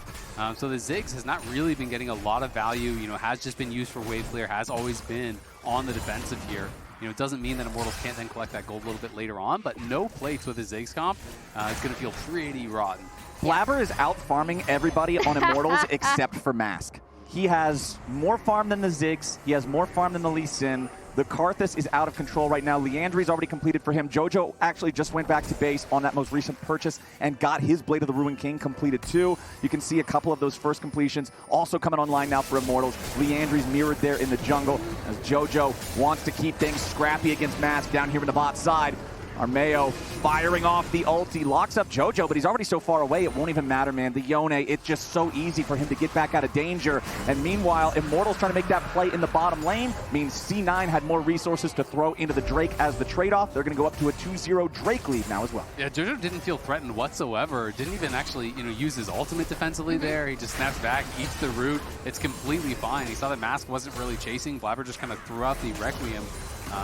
S12: So the Ziggs has not really been getting a lot of value, you know, has just been used for wave clear, has always been on the defensive here. You know, it doesn't mean that Immortals can't then collect that gold a little bit later on, but no plates with the Ziggs comp. It's going to feel pretty rotten.
S11: Blaber is out farming everybody on Immortals except for Mask. He has more farm than the Ziggs. He has more farm than the Lee Sin. The Karthus is out of control right now. Liandry's already completed for him. JoJo actually just went back to base on that most recent purchase and got his Blade of the Ruined King completed too. You can see a couple of those first completions also coming online now for Immortals. Liandry's mirrored there in the jungle as JoJo wants to keep things scrappy against Mask down here in the bot side. Armao firing off the ulti, locks up JoJo, but he's already so far away, it won't even matter, man. The Yone, it's just so easy for him to get back out of danger. And meanwhile, Immortals trying to make that play in the bottom lane means C9 had more resources to throw into the Drake as the trade-off. They're going to go up to a 2-0 Drake lead now as well.
S12: Yeah, JoJo didn't feel threatened whatsoever. Didn't even actually, you know, use his ultimate defensively there. He just snaps back, eats the root. It's completely fine. He saw that Mask wasn't really chasing. Blaber just kind of threw out the Requiem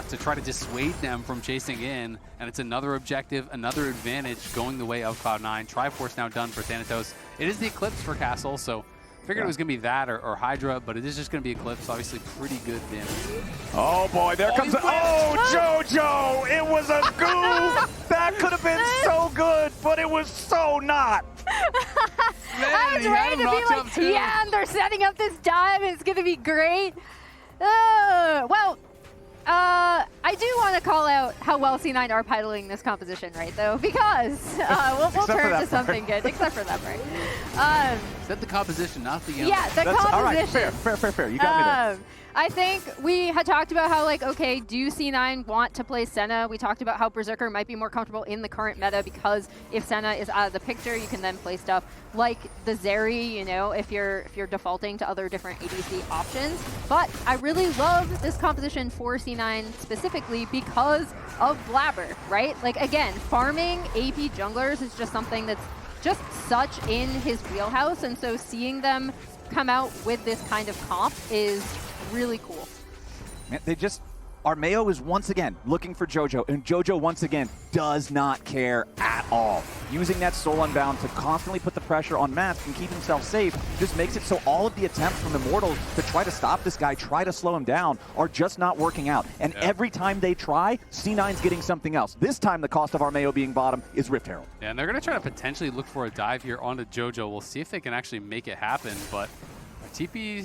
S12: to try to dissuade them from chasing in, and it's another objective, another advantage going the way of Cloud9. Triforce now done for Thanatos. It is the Eclipse for Castle, so figured it was going to be that or Hydra, but it is just going to be Eclipse, obviously pretty good damage.
S11: Oh boy, there comes JoJo! It was a goof! That could have been so good, but it was so not!
S13: I was ready to be like, yeah, and they're setting up this dive, and it's going to be great. I do want to call out how well C9 are piloting this composition, right, though, because we'll turn to something good, except for that part.
S12: Is that the composition, not the end?
S13: Yeah, the composition.
S11: All right, fair. You got me there.
S13: I think we had talked about how, like, okay, do C9 want to play Senna? We talked about how Berserker might be more comfortable in the current meta because if Senna is out of the picture, you can then play stuff like the Zeri, you know, if you're defaulting to other different ADC options. But I really love this composition for C9 specifically because of Blaber, right? Like, again, farming AP junglers is just something that's just such in his wheelhouse, and so seeing them come out with this kind of comp is really cool.
S11: Man, Armao is once again looking for JoJo, and JoJo once again does not care at all. Using that Soul Unbound to constantly put the pressure on Mask and keep himself safe just makes it so all of the attempts from Immortals to try to stop this guy, try to slow him down, are just not working out. And every time they try, C9's getting something else. This time the cost of Armao being bottom is Rift Herald.
S12: Yeah, and they're going to try to potentially look for a dive here onto JoJo. We'll see if they can actually make it happen, but TP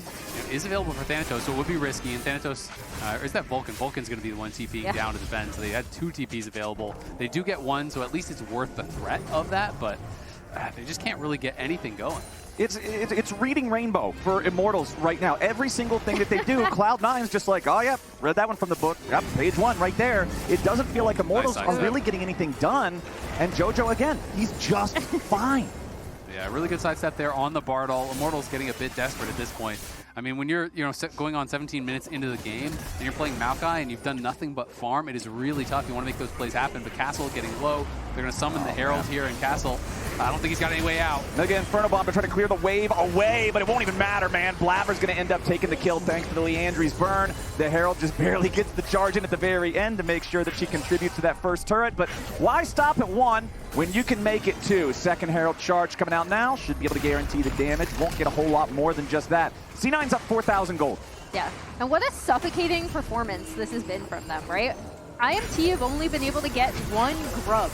S12: is available for Thanatos, so it would be risky. And Thanatos, or is that VULCAN? VULCAN's going to be the one TPing down to defend. So they had 2 TPs available. They do get 1, so at least it's worth the threat of that, but they just can't really get anything going.
S11: It's reading Rainbow for Immortals right now. Every single thing that they do, Cloud9's just like, oh, yeah, read that one from the book. Yep, page 1 right there. It doesn't feel like Immortals are really getting anything done. And JoJo, again, he's just fine.
S12: Yeah, really good sidestep there on the Bartle. Immortals getting a bit desperate at this point. I mean, when you're going on 17 minutes into the game and you're playing Maokai and you've done nothing but farm, it is really tough. You want to make those plays happen, but Castle getting low. They're going to summon the Herald here in Castle. I don't think he's got any way out.
S11: Again, Inferno Bomb to try to clear the wave away, but it won't even matter, man. Blaber's going to end up taking the kill thanks to the Liandry's burn. The Herald just barely gets the charge in at the very end to make sure that she contributes to that first turret, but why stop at 1 when you can make it 2? Second Herald charge coming out now. Should be able to guarantee the damage. Won't get a whole lot more than just that. C9's up 4,000 gold.
S13: Yeah, and what a suffocating performance this has been from them, right? IMT have only been able to get 1 grub.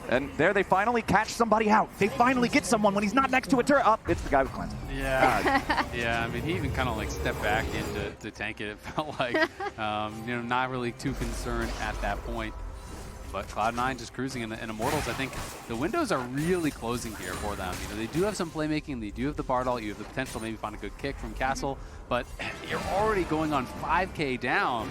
S11: And there they finally catch somebody out. They finally get someone when he's not next to a turret. It's the guy with cleanse.
S12: Yeah, yeah. I mean, he even kind of like stepped back in to tank it. It felt like, not really too concerned at that point. but Cloud9 just cruising, and Immortals, I think the windows are really closing here for them. You know, they do have some playmaking, they do have the Bardal, you have the potential to maybe find a good kick from Castle, but you're already going on 5K down.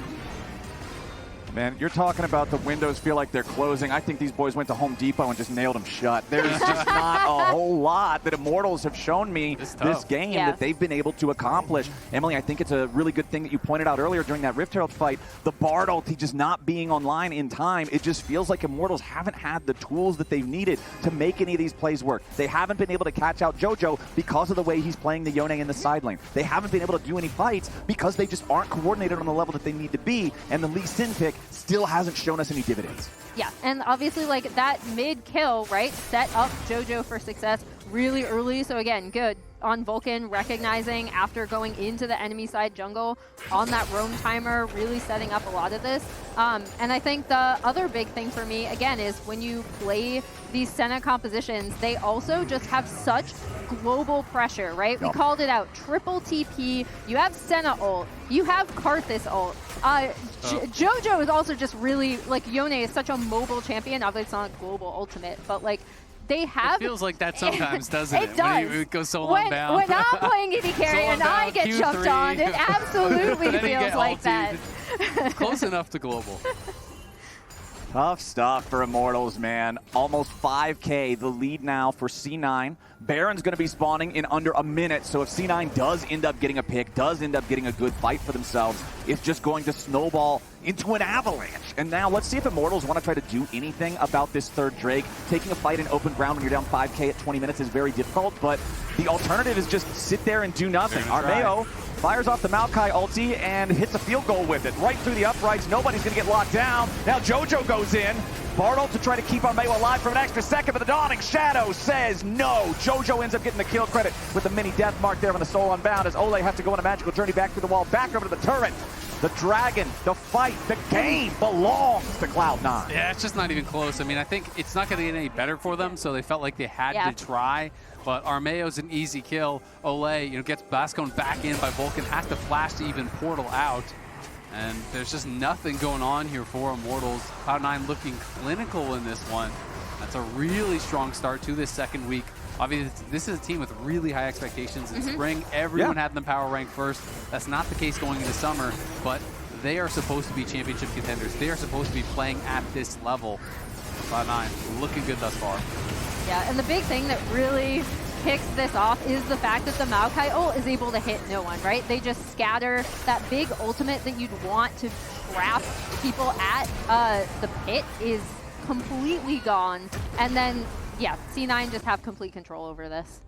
S11: Man, you're talking about the windows feel like they're closing. I think these boys went to Home Depot and just nailed them shut. There's just not a whole lot that Immortals have shown me this game that they've been able to accomplish. Emily, I think it's a really good thing that you pointed out earlier during that Rift Herald fight. The Bard ulti just not being online in time. It just feels like Immortals haven't had the tools that they've needed to make any of these plays work. They haven't been able to catch out JoJo because of the way he's playing the Yone in the side lane. They haven't been able to do any fights because they just aren't coordinated on the level that they need to be. And the Lee Sin pick still hasn't shown us any dividends.
S13: Yeah, and obviously like that mid kill, right, set up JoJo for success really early. So again, good on VULCAN, recognizing after going into the enemy side jungle on that roam timer, really setting up a lot of this. And I think the other big thing for me, again, is when you play these Senna compositions, they also just have such global pressure, right? We called it out. Triple TP, you have Senna ult, you have Karthus ult. JoJo is also just really, like, Yone is such a mobile champion. Obviously it's not global ultimate, but like, they have...
S12: It feels like that sometimes, doesn't it?
S13: It does.
S12: When you go solo bound.
S13: When I'm playing AD carry and I get
S12: Q3.
S13: jumped on, it absolutely feels like that.
S12: Close enough to global.
S11: Tough stuff for Immortals, man. Almost 5K, the lead now for C9. Baron's going to be spawning in under a minute, so if C9 does end up getting a pick, does end up getting a good fight for themselves, it's just going to snowball into an avalanche. And now let's see if Immortals want to try to do anything about this third Drake. Taking a fight in open ground when you're down 5K at 20 minutes is very difficult, but the alternative is just sit there and do nothing. Armao fires off the Maokai ulti and hits a field goal with it. Right through the uprights, nobody's going to get locked down. Now JoJo goes in. Bartle to try to keep Armao alive for an extra second, but the Dawning Shadow says no. JoJo ends up getting the kill credit with the mini death mark there on the Soul Unbound as Olleh has to go on a magical journey back through the wall, back over to the turret. The dragon, the fight, the game belongs to Cloud9.
S12: Yeah, it's just not even close. I mean, I think it's not going to get any better for them, so they felt like they had to try. But Armao's an easy kill. Olleh, gets Bascone back in by VULCAN, has to flash to even portal out. And there's just nothing going on here for Immortals. Cloud9 looking clinical in this one. That's a really strong start to this second week. Obviously, this is a team with really high expectations. In spring, everyone had them power ranked first. That's not the case going into summer, but they are supposed to be championship contenders. They are supposed to be playing at this level. Cloud9 looking good thus far.
S13: Yeah, and the big thing that really kicks this off is the fact that the Maokai ult is able to hit no one, right? They just scatter that big ultimate that you'd want to trap people at. The pit is completely gone. And then, yeah, C9 just have complete control over this.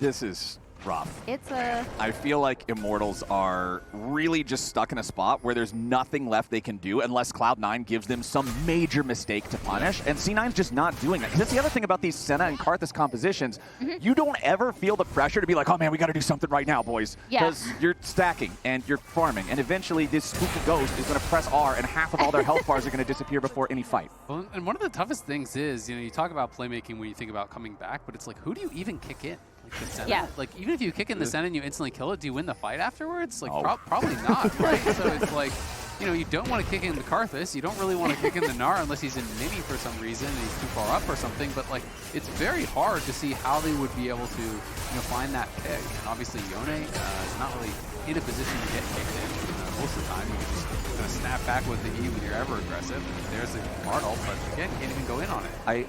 S11: This is rough.
S13: It's a...
S11: I feel like Immortals are really just stuck in a spot where there's nothing left they can do unless Cloud9 gives them some major mistake to punish, and C9's just not doing that. Because that's the other thing about these Senna and Karthus compositions. You don't ever feel the pressure to be like, oh man, we got to do something right now, boys. Because you're stacking and you're farming, and eventually this spooky ghost is going to press R and half of all their health bars are going to disappear before any fight.
S12: Well, and one of the toughest things is, you talk about playmaking when you think about coming back, but it's like, who do you even kick in? Like the Senna? Like, even if you kick in the Senna and you instantly kill it, do you win the fight afterwards? Like, probably not, right? So it's like, you don't want to kick in the Karthus. You don't really want to kick in the Gnar unless he's in mini for some reason and he's too far up or something. But, like, it's very hard to see how they would be able to, find that pick. And obviously, Yone is not really in a position to get kicked in. Most of the time, you can just kind of snap back with the E when you're ever aggressive. There's a Bardal, but again, you can't even go in on it.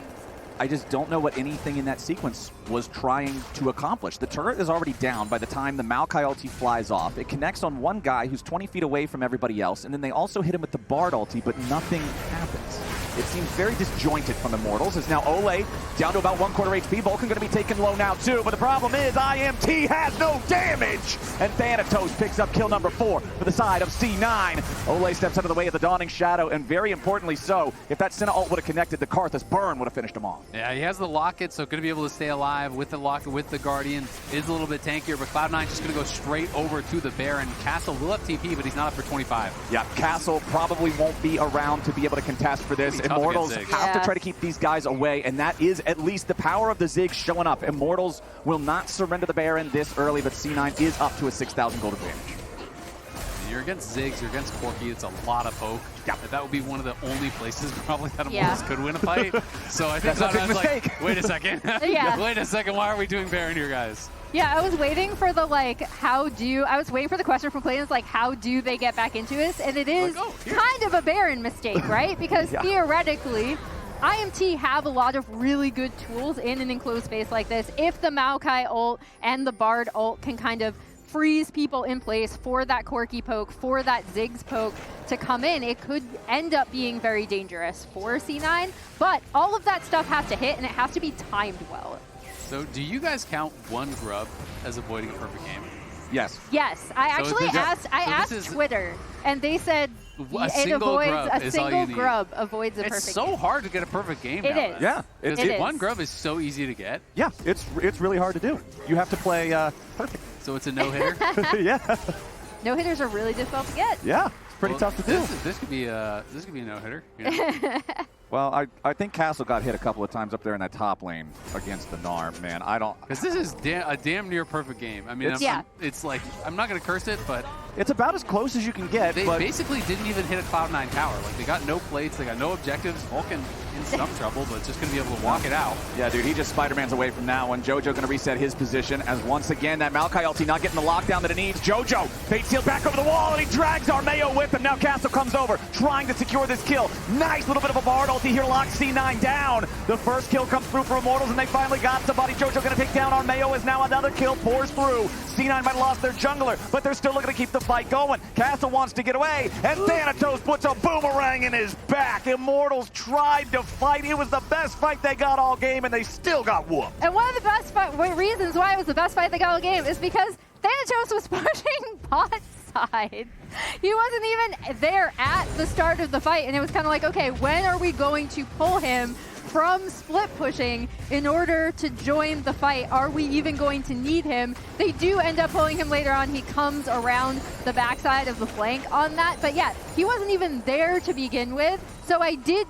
S11: I just don't know what anything in that sequence was trying to accomplish. The turret is already down by the time the Maokai ulti flies off. It connects on one guy who's 20 feet away from everybody else, and then they also hit him with the Bard ulti, but nothing happens. It seems very disjointed from Immortals, as now Olleh down to about 1/4 HP. VULCAN going to be taken low now too, but the problem is IMT has no damage! And Thanatos picks up kill number 4 for the side of C9. Olleh steps out of the way of the Dawning Shadow, and very importantly so, if that Senna ult would have connected, the Karthus burn would have finished him off.
S12: Yeah, he has the locket, so going to be able to stay alive with the locket, with the Guardian. It is a little bit tankier, but Cloud9 just going to go straight over to the Baron. Castle will have TP, but he's not up for 25.
S11: Yeah, Castle probably won't be around to be able to contest for this. Immortals have to try to keep these guys away, and that is at least the power of the Ziggs showing up. Immortals will not surrender the Baron this early, but C9 is up to a 6,000 gold advantage.
S12: you're against Ziggs, you're against Corki, it's a lot of poke.
S11: Yeah.
S12: That would be one of the only places probably that
S13: Yeah.
S12: Immortals could win a fight. So I think
S11: That's a big
S12: was like,
S11: mistake.
S12: wait a second.
S13: Yeah.
S12: Wait a second, why are we doing Baron here, guys?
S13: Yeah, I was waiting for the I was waiting for the question from Clayton's how do they get back into this? And it is kind of a Baron mistake, right? Because theoretically, IMT have a lot of really good tools in an enclosed space like this. If the Maokai ult and the Bard ult can kind of freeze people in place for that Corki poke, for that Ziggs poke to come in, it could end up being very dangerous for C9. But all of that stuff has to hit, and it has to be timed well.
S12: So do you guys count one grub as avoiding a perfect game?
S11: Yes.
S13: Yes, I actually asked Twitter, and they said
S12: A single
S13: grub avoids a perfect
S12: It's so
S13: game.
S12: hard to get a perfect game
S13: It
S12: nowadays.
S13: is.
S11: Yeah.
S12: It's
S13: It is.
S12: one grub is so easy to get.
S11: Yeah, it's really hard to do. You have to play perfect.
S12: So it's a no-hitter?
S11: Yeah.
S13: No hitters are really difficult to get.
S11: Yeah, it's pretty tough to do.
S12: This could be a no-hitter. You know?
S11: Well, I think Castle got hit a couple of times up there in that top lane against the Gnar, man. I don't...
S12: Because this is a damn near perfect game. I mean, it's like, I'm not going to curse it, but...
S11: It's about as close as you can get,
S12: They
S11: but...
S12: basically didn't even hit a Cloud9 tower. Like, they got no plates, they got no objectives. Vulcan in some trouble, but just going to be able to walk it out.
S11: Yeah, dude, he just Spider-Man's away from that one. Jojo going to reset his position as once again that Maokai ulti not getting the lockdown that it needs. Jojo, fate sealed back over the wall, and he drags Armao with him. Now Castle comes over, trying to secure this kill. Nice little bit of a Bard ulti here, locks C9 down. The first kill comes through for Immortals, and they finally got somebody. Jojo going to take down Armao as now another kill pours through. C9 might have lost their jungler, but they're still looking to keep the fight going. Castle wants to get away, and Thanatos puts a boomerang in his back. Immortals tried to fight. It was the best fight they got all game, and they still got whooped.
S13: And one of the best reasons why it was the best fight they got all game is because Thanatos was pushing bot side. He wasn't even there at the start of the fight, and it was kind of like, okay, when are we going to pull him from split pushing in order to join the fight? Are we even going to need him? They do end up pulling him later on. He comes around the backside of the flank on that, but yeah, he wasn't even there to begin with. So we did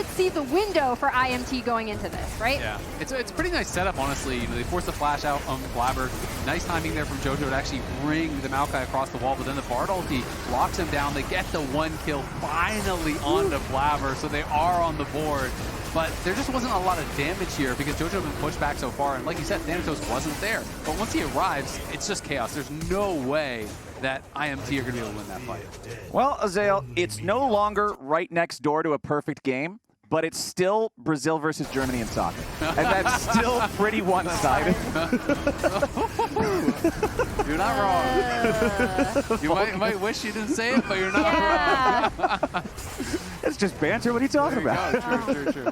S13: see the window for IMT going into this, right?
S12: Yeah, it's a pretty nice setup, honestly. You know, they forced the flash out on Blaber. Nice timing there from Jojo to actually bring the Maokai across the wall, but then the Bard ulti locks him down. They get the one kill finally onto Blaber, so they are on the board. But there just wasn't a lot of damage here because Jojo had been pushed back so far, and like you said, Thanatos wasn't there. But once he arrives, it's just chaos. There's no way that IMT are going to be able to win that fight.
S11: Well, Azael, it's no longer right next door to a perfect game, but it's still Brazil versus Germany in soccer. And that's still pretty one-sided.
S12: You're not wrong. You might wish you didn't say it, but you're not wrong.
S11: It's just banter. What are you talking about?
S12: True.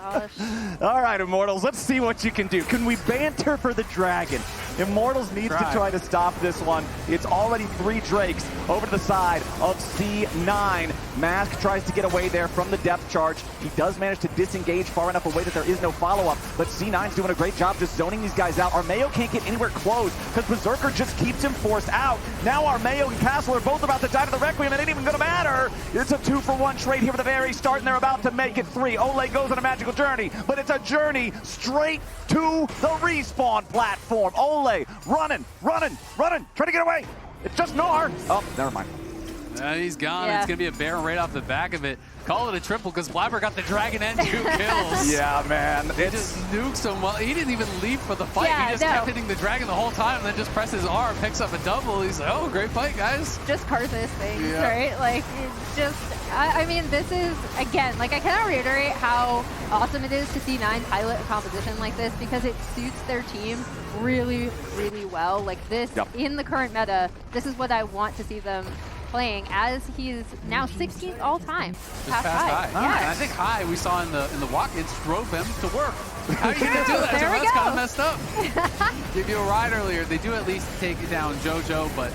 S11: All right, Immortals, let's see what you can do. Can we banter for the dragon? Immortals needs to try to stop this one. It's already 3 Drakes over to the side of C9. Mask tries to get away there from the depth charge. He does manage to disengage far enough away that there is no follow-up, but C9's doing a great job just zoning these guys out. Armao can't get anywhere close because Berserker just keeps him forced out. Now Armao and Castle are both about to die to the Requiem. It ain't even going to matter. It's a 2-for-1 trade here at the very start, and they're about to make it 3. Olleh goes on a magical journey, but it's a journey straight to the respawn platform. Olleh running, trying to get away. It's just Gnar. Oh, never mind.
S12: He's gone.
S13: Yeah.
S12: It's going to be a Baron right off the back of it. Call it a triple because Blaber got the dragon and 2 kills.
S11: Yeah, man.
S12: He just nukes him. Well, he didn't even leap for the fight.
S13: Yeah,
S12: he just kept hitting the dragon the whole time and then just presses R, picks up a double. He's like, oh, great fight, guys.
S13: Just Karthus things, right? Like, it's just, I mean, this is, again, like, I cannot reiterate how awesome it is to see C9 pilot a composition like this because it suits their team really, really well. Like this, in the current meta, this is what I want to see them playing, as he's now 16th all time.
S12: Just past High.
S13: Yeah.
S12: And I think High, we saw in the walk-ins, drove him to work. How are you going to do that?
S13: There we
S12: That's
S13: go.
S12: kind of messed up. Give you a ride earlier. They do at least take down Jojo, but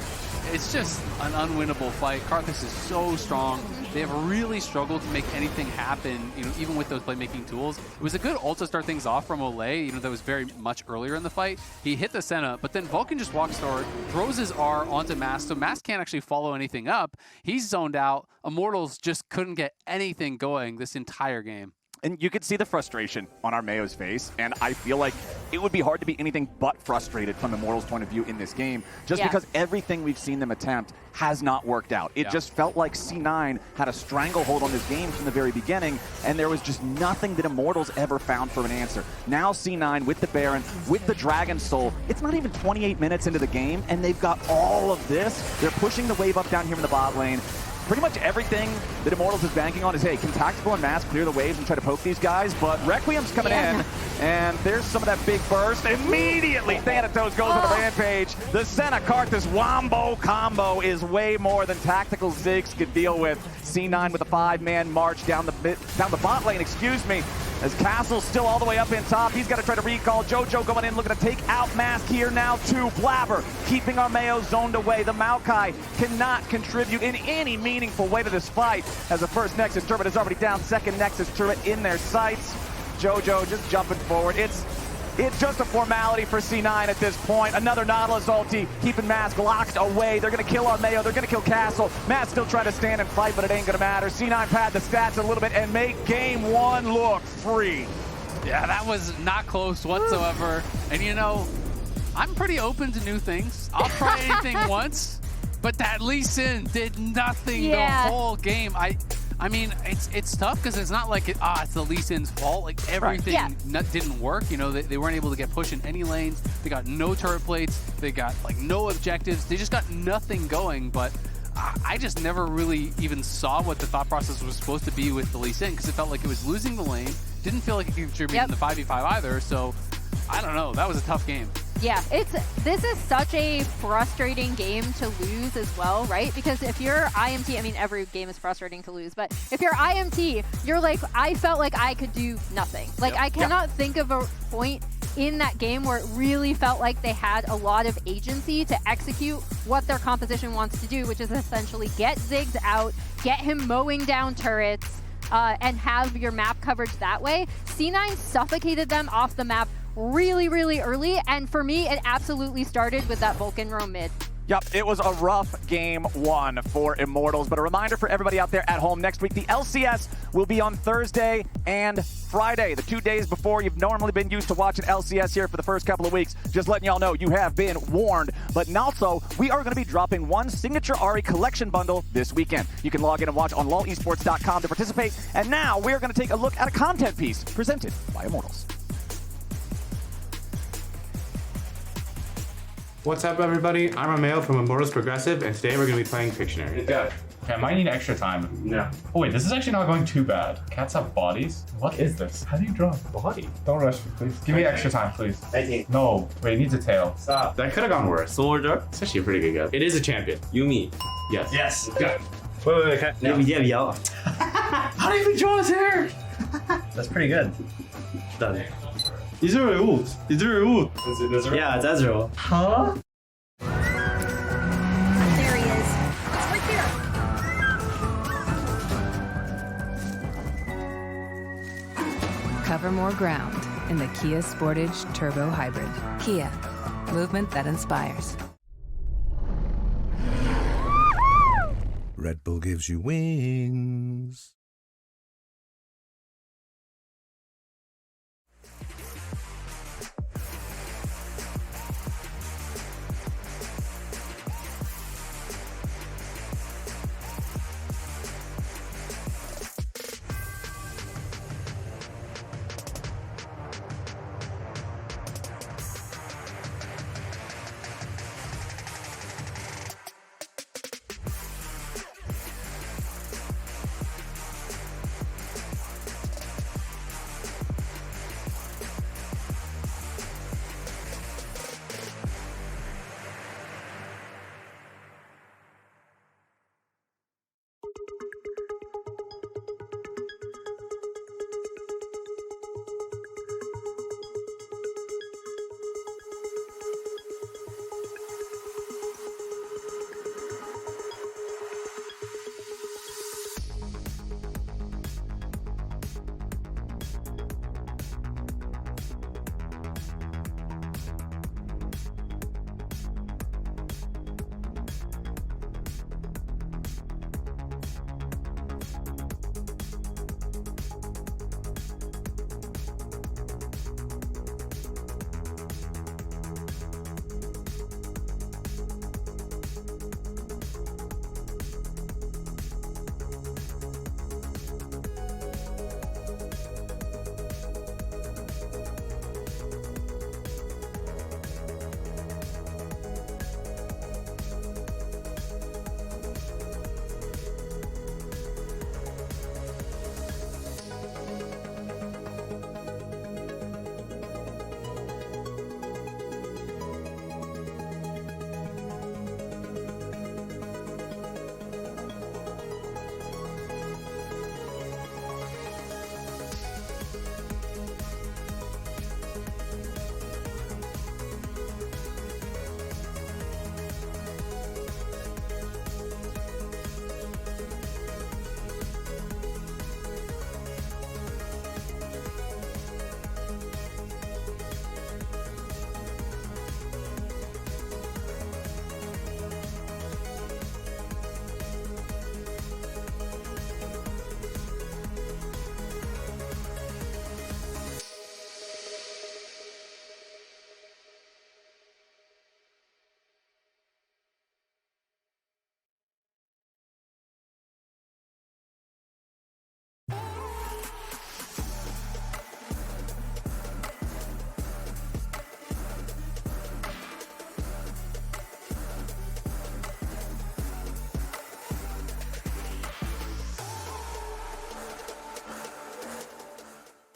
S12: it's just an unwinnable fight. Karthus is so strong. They have really struggled to make anything happen, you know, even with those playmaking tools. It was a good ult to start things off from Olleh, you know, that was very much earlier in the fight. He hit the Senna, but then Vulcan just walks forward, throws his R onto Mask, so Mask can't actually follow anything up. He's zoned out. Immortals just couldn't get anything going this entire game.
S11: And you could see the frustration on Armao's face, and I feel like it would be hard to be anything but frustrated from Immortals' point of view in this game, just because everything we've seen them attempt has not worked out. It just felt like C9 had a stranglehold on this game from the very beginning, and there was just nothing that Immortals ever found for an answer. Now C9 with the Baron, with the Dragon Soul, it's not even 28 minutes into the game, and they've got all of this. They're pushing the wave up down here in the bot lane. Pretty much everything that Immortals is banking on is, hey, can Tactical and Mass clear the waves and try to poke these guys? But Requiem's coming in, and there's some of that big burst. Immediately, Thanatos goes on a rampage. The Senna Karthus Wombo combo is way more than Tactical Ziggs could deal with. C9 with a 5-man march down the bot lane, excuse me. As Castle's still all the way up in top, he's got to try to recall. Jojo going in, looking to take out Mask here now to Blaber, keeping Armao zoned away. The Maokai cannot contribute in any meaningful way to this fight, as the first Nexus turret is already down, second Nexus turret in their sights. Jojo just jumping forward. It's just a formality for C9 at this point. Another Nautilus ulti, keeping Mask locked away. They're going to kill Armao. They're going to kill Castle. Mask still trying to stand and fight, but it ain't going to matter. C9 pad the stats a little bit and make game one look free.
S12: Yeah, that was not close whatsoever. And you know, I'm pretty open to new things. I'll try anything once, but that Lee Sin did nothing the whole game. I mean, it's tough because it's not like it's the Lee Sin's fault. Like everything didn't work. You know, they weren't able to get pushed in any lanes. They got no turret plates. They got like no objectives. They just got nothing going. But I just never really even saw what the thought process was supposed to be with the Lee Sin, because it felt like it was losing the lane. Didn't feel like it contributed in the 5v5 either. So I don't know. That was a tough game.
S13: Yeah, this is such a frustrating game to lose as well, right? Because if you're IMT, I mean, every game is frustrating to lose, but if you're IMT, you're like, I felt like I could do nothing. Like, I cannot think of a point in that game where it really felt like they had a lot of agency to execute what their composition wants to do, which is essentially get Ziggs out, get him mowing down turrets, and have your map coverage that way. C9 suffocated them off the map really, really early, and for me, it absolutely started with that Vulcan roam mid.
S11: Yep, it was a rough game one for Immortals, but a reminder for everybody out there at home, next week, the LCS will be on Thursday and Friday, the 2 days before you've normally been used to watching LCS here for the first couple of weeks. Just letting y'all know you have been warned. But also, we are going to be dropping one signature Ahri collection bundle this weekend. You can log in and watch on lolesports.com to participate. And now we're going to take a look at a content piece presented by Immortals.
S14: What's up, everybody? I'm Armao from Immortals Progressive, and today we're going to be playing Pictionary.
S9: Okay, I might need extra time.
S14: Yeah.
S9: Oh wait, this is actually not going too bad. Cats have bodies? What is this? How do you draw a body? Don't rush me, please. Give me extra time, please.
S14: 19.
S9: No, wait, it needs a tail.
S14: Stop. That could have gone worse. Soldier? It's actually a pretty good guy. It is a champion. Yumi. Yes.
S9: Yes.
S14: Good. Wait. No.
S9: How do you even draw his hair?
S10: That's pretty good.
S14: Done.
S9: Israel. Is it Israel?
S10: Yeah, it's Ezreal.
S9: Huh?
S15: There he is. It's right there.
S16: Cover more ground in the Kia Sportage Turbo Hybrid. Kia, movement that inspires.
S17: Red Bull gives you wings.